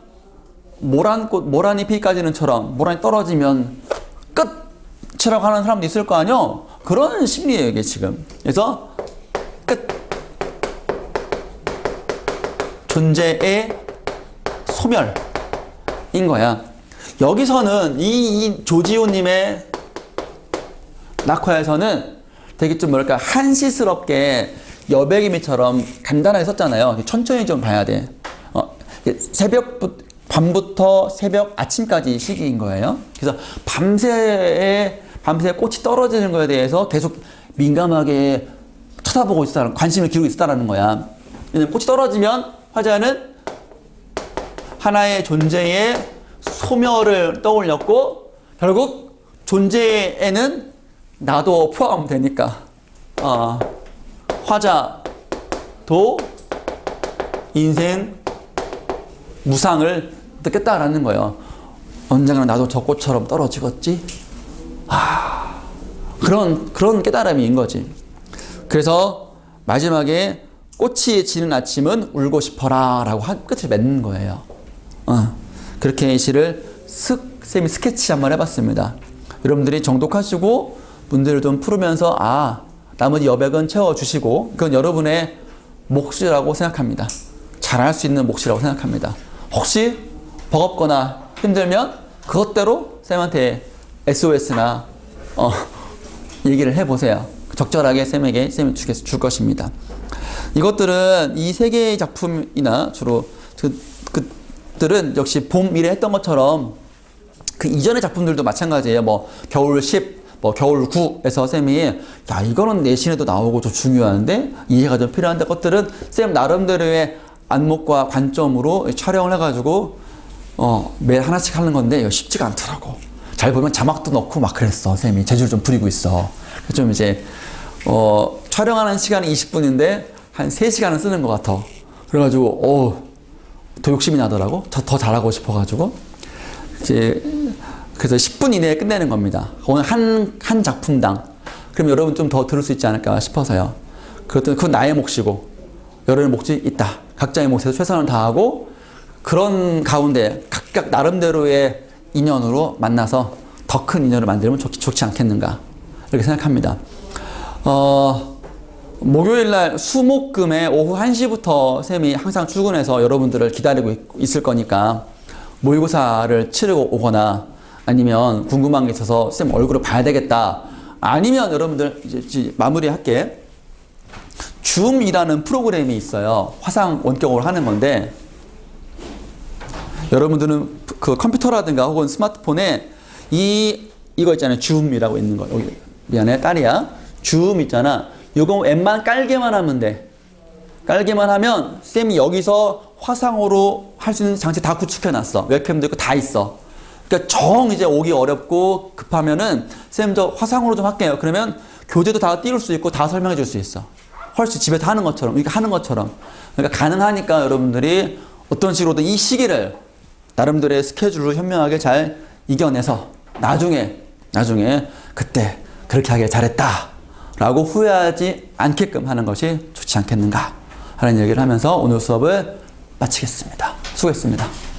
모란이 피기까지는처럼 모란이 떨어지면 끝이라고 하는 사람도 있을 거 아니야? 그런 심리예요, 이게 지금. 그래서 끝. 존재의 소멸인 거야. 여기서는 이 조지훈님의 낙화에서는 되게 좀 뭐랄까 한시스럽게 여백이미처럼 간단하게 썼잖아요. 천천히 좀 봐야 돼. 밤부터 새벽 아침까지 시기인 거예요. 그래서 밤새 꽃이 떨어지는 거에 대해서 계속 민감하게 쳐다보고 있었다는, 관심을 기울이고 있었다는 거야. 왜냐면 꽃이 떨어지면 화자는 하나의 존재의 소멸을 떠올렸고, 결국 존재에는 나도 포함되니까 화자도 인생 무상을 느꼈다라는 거예요. 언젠가 나도 저 꽃처럼 떨어지겠지? 그런 깨달음인 거지. 그래서 마지막에 꽃이 지는 아침은 울고 싶어라 라고 끝을 맺는 거예요. 그렇게 이 시를 쌤이 스케치 한번 해봤습니다. 여러분들이 정독하시고 문제를 좀 풀으면서 나머지 여백은 채워주시고, 그건 여러분의 몫이라고 생각합니다. 잘할 수 있는 몫이라고 생각합니다. 혹시 버겁거나 힘들면 그것대로 쌤한테 SOS나 얘기를 해보세요. 적절하게 쌤이 줄 것입니다. 이것들은 이 세 개의 작품이나 주로 그들은 역시 봄, 미래 했던 것처럼 그 이전의 작품들도 마찬가지예요. 뭐 겨울 10, 뭐 겨울 9에서 쌤이 야 이거는 내신에도 나오고 좀 중요한데 이해가 좀 필요한데 것들은 쌤 나름대로의 안목과 관점으로 촬영을 해가지고 매일 하나씩 하는 건데 이거 쉽지가 않더라고. 잘 보면 자막도 넣고 막 그랬어. 쌤이 재주를 좀 부리고 있어. 좀 이제 촬영하는 시간이 20분인데 한 3시간은 쓰는 것 같아. 그래가지고 더 욕심이 나더라고. 더 잘하고 싶어가지고 이제 그래서 10분 이내에 끝내는 겁니다. 오늘 한 작품당. 그럼 여러분 좀 더 들을 수 있지 않을까 싶어서요. 그건 나의 몫이고 여러분의 몫이 있다. 각자의 몫에서 최선을 다하고 그런 가운데 각각 나름대로의 인연으로 만나서 더 큰 인연을 만들면 좋지 않겠는가 이렇게 생각합니다. 목요일날 수목금에 오후 1시부터 쌤이 항상 출근해서 여러분들을 기다리고 있을 거니까 모의고사를 치르고 오거나 아니면 궁금한 게 있어서 쌤 얼굴을 봐야 되겠다. 아니면 여러분들 이제 마무리할게. 줌이라는 프로그램이 있어요. 화상 원격으로 하는 건데 여러분들은 그 컴퓨터라든가 혹은 스마트폰에 이거 있잖아요. 줌이라고 있는 거. 여기 미안해 딸이야. 줌 있잖아. 요거 웬만 깔게만 하면 돼. 깔게만 하면 쌤이 여기서 화상으로 할 수 있는 장치 다 구축해놨어. 웹캠도 있고 다 있어. 그러니까 이제 오기 어렵고 급하면은 쌤 저 화상으로 좀 할게요. 그러면 교재도 다 띄울 수 있고 다 설명해 줄 수 있어. 훨씬 집에서 하는 것처럼, 이렇게 하는 것처럼. 그러니까 가능하니까 여러분들이 어떤 식으로든 이 시기를 나름대로의 스케줄로 현명하게 잘 이겨내서 나중에 그때 그렇게 하길 잘했다 라고 후회하지 않게끔 하는 것이 좋지 않겠는가 하는 얘기를 하면서 오늘 수업을 마치겠습니다. 수고했습니다.